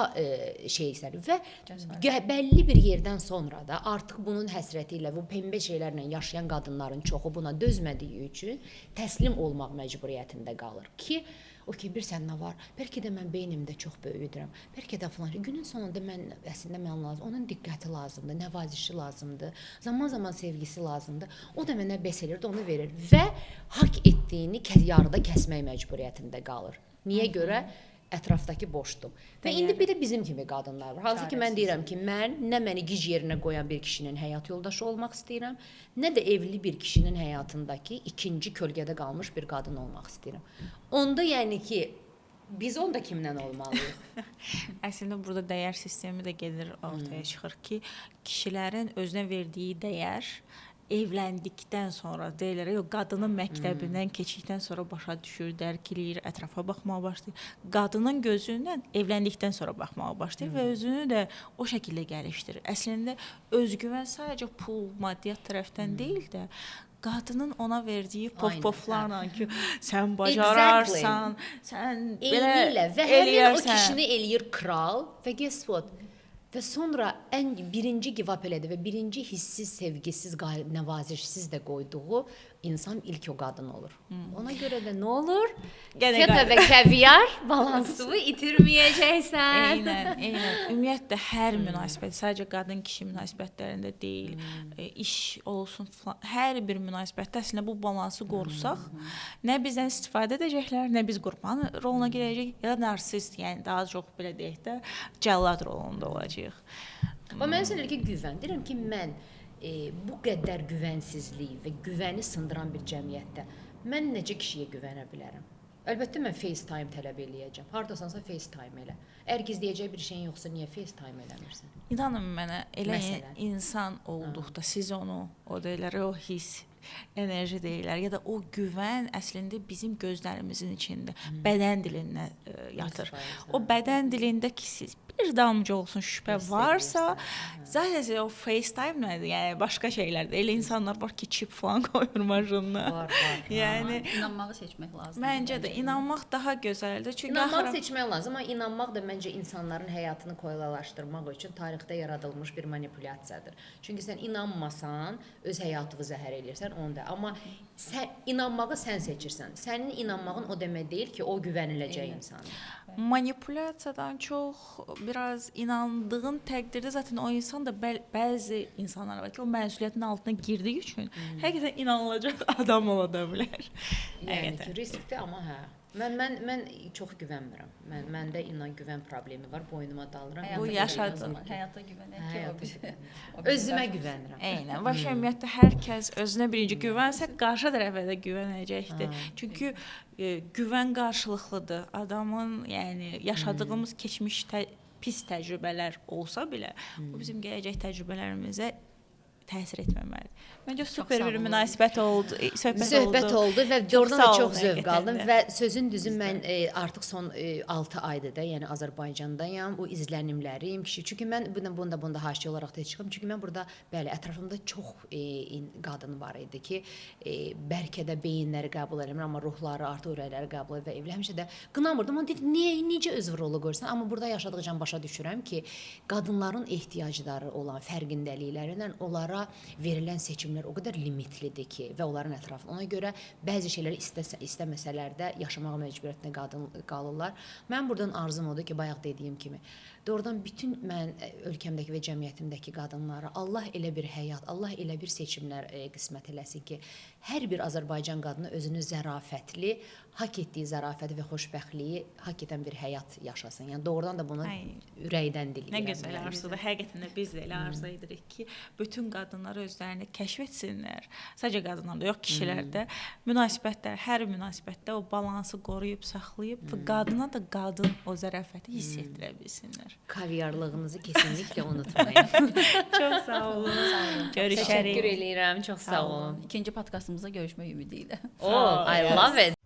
şeysədir və bəlli bir yerdən sonra da artıq bunun həsrəti ilə, bu pembə şeylərlə yaşayan qadınların çoxu buna dözmədiyi üçün təslim olmaq məcburiyyətində qalır ki, o ki, bir səndə var, bəlkə də mən beynimdə çox böyüdürəm, bəlkə də filan, günün sonunda əslində mən lazım, onun diqqəti lazımdır, nəvazişi lazımdır, zaman sevgisi lazımdır, o da mənə bəs eləyir, onu verir və haqq etdiyini yarıda kəsmək məcburiyyətində qalır. Niyə görə? Ətrafdakı boşdur. Və indi bir də bizim kimi qadınlar var. Hansı ki, mən deyirəm ki, mən nə məni gic yerinə qoyan bir kişinin həyat yoldaşı olmaq istəyirəm, nə də evli bir kişinin həyatındakı ikinci kölgədə qalmış bir qadın olmaq istəyirəm. Onda yəni ki, biz onda kimdən olmalıyıq? Əslində burada dəyər sistemi də gedir ortaya çıxır ki, kişilərin özünə verdiyi dəyər evləndikdən sonra deyirlər, yox, qadının məktəbindən keçdikdən sonra başa düşür, dərk eləyir, ətrafa baxmağa başlayır. Qadının gözündən evləndikdən sonra baxmağa başlayır və özünü də o şəkildə gəlişdirir. Əslində özgüvən sadəcə pul, maddiyyat tərəfdən deyil də, qadının ona verdiyi poflarla ki, sən bacararsan, sən belə eləyərsən. Və həmin o kişini eləyir kral və guess what? Və sonra birinci givap elədi və birinci hissiz, sevgisiz, nəvazişsiz də qoyduğu insan ilk o qadın olur. Ona görə də nə olur? Feta və kəviar balansını itirməyəcəksən. Eynən. Ümumiyyətlə hər münasibət, sadəcə qadın-kişi münasibətlərində deyil, iş olsun falan, hər bir münasibətdə əslində bu balansı qorusaq, nə bizdən istifadə edəcəklər, nə biz qurban roluna girəcək, ya da narsist, yəni daha çox belə deyək də, cəllad rolunda olacaq. Amma mən sənə ki, güvən. Deyirəm ki, mən bu qədər güvənsizlik və güvəni sındıran bir cəmiyyətdə mən necə kişiyə güvənə bilərəm? Əlbəttə, mən FaceTime tələb eləyəcəm. Haradasansa FaceTime elə. Əgər gizləyəcək bir şeyin yoxsa niyə FaceTime eləmirsən? İnanın mənə, elə insan olduqda siz onu, o deyirlər, o hiss, enerji deyirlər, ya da o güvən əslində bizim gözlərimizin içində, bədən dilində yatır. O bədən dilində ki, siz bir damcı olsun şübhə varsa, zaten o FaceTime nədir? Yəni başqa şeylərdir. Elə insanlar var ki, çip falan qoyur maşınına. Var. Yəni inanmağı seçmək lazımdır. Məncə də inanmaq daha gözəldir. Çünki inanmaq seçmək lazım, amma inanmaq da məncə insanların həyatını kolaylaşdırmaq üçün tarixdə yaradılmış bir manipulyasiyadır. Çünki sən inanmasan, öz həyatını zəhər eləyirsən onda. Amma inanmağı sən seçirsən. Sənin inanmağın o demək deyil ki, o güvəniləcək insandır. Manipulyasiyadan çox biraz inandığın təqdirdə zaten o insan da bəzi insanlar var ki, o məsuliyyətin altına girdiyi üçün həqiqətən inanılacaq adam ola da bilər. Yəni ki, riskdir, amma hə. Mən çox güvənmirəm. Məndə inan güvən problemi var, boynuma dalıram. Bu yaşadığım həyata güvənək ki, Həyata o bizi Özümə güvənirəm. Eynən. Və ümumiyyətlə hər kəs özünə birinci güvənsə, qarşı tərəfə də güvənəcəkdir. Çünki güvən qarşılıqlıdır. Adamın, yəni yaşadığımız keçmiş pis təcrübələr olsa belə, bu bizim gələcək təcrübələrimizə təsir etməməli. Məncə super bir münasibət oldu, söhbət oldu və doğrudan da sağ çox olun, zövq aldım həqiqətən də. və sözün düzü mən artıq son 6 aydır da, yəni Azərbaycandayam. O izlənimlərim, çünki mən bunda haşiyə olaraq da çıxım. Çünki mən burada bəli, ətrafımda çox qadın var idi ki, bəlkə də beyinləri qəbul eləmir, amma ruhları, artıq ürəkləri qəbul edir və evli həmişə də qınamırdım. Amma dedim, necə öz rolu görsən? Amma burada yaşadıqca başa düşürəm ki, qadınların ehtiyacları olan fərqindəliklərindən onlara verilən seçimlər o qədər limitlidir ki və onların ətrafında. Ona görə bəzi şeyləri istəməsələr də yaşamaq məcburiyyətində qalırlar. Mən buradan arzum odur ki, bayaq dediyim kimi, doğrudan bütün mən ölkəmdəki və cəmiyyətimdəki qadınlara Allah elə bir həyat, Allah elə bir seçimlər qismət eləsin ki, hər bir Azərbaycan qadını özünü zərafətli, haqq etdiyi zərafəti və xoşbəxtliyi haqq edən bir həyat yaşasın. Yəni doğrudan da bunu ürəkdən diləyirəm. Nə gözəl arzudur. Həqiqətən də biz də elə arzu edirik ki, bütün qadınlar özlərini kəşf etsinlər. Sadəcə qadınlar da yox, kişilər də münasibətlər, hər münasibətdə o balansı qoruyub, saxlayıb və qadına da qadın o zərafəti hiss etdirə bilsinlər. Kaviarlığınızı kesinlikle unutmayın. Çox sağ olun. Görüşərik. Təşəkkür edirəm. Çox sağ olun. İkinci podkastımızda görüşmək ümidi ilə. Oh, I love it.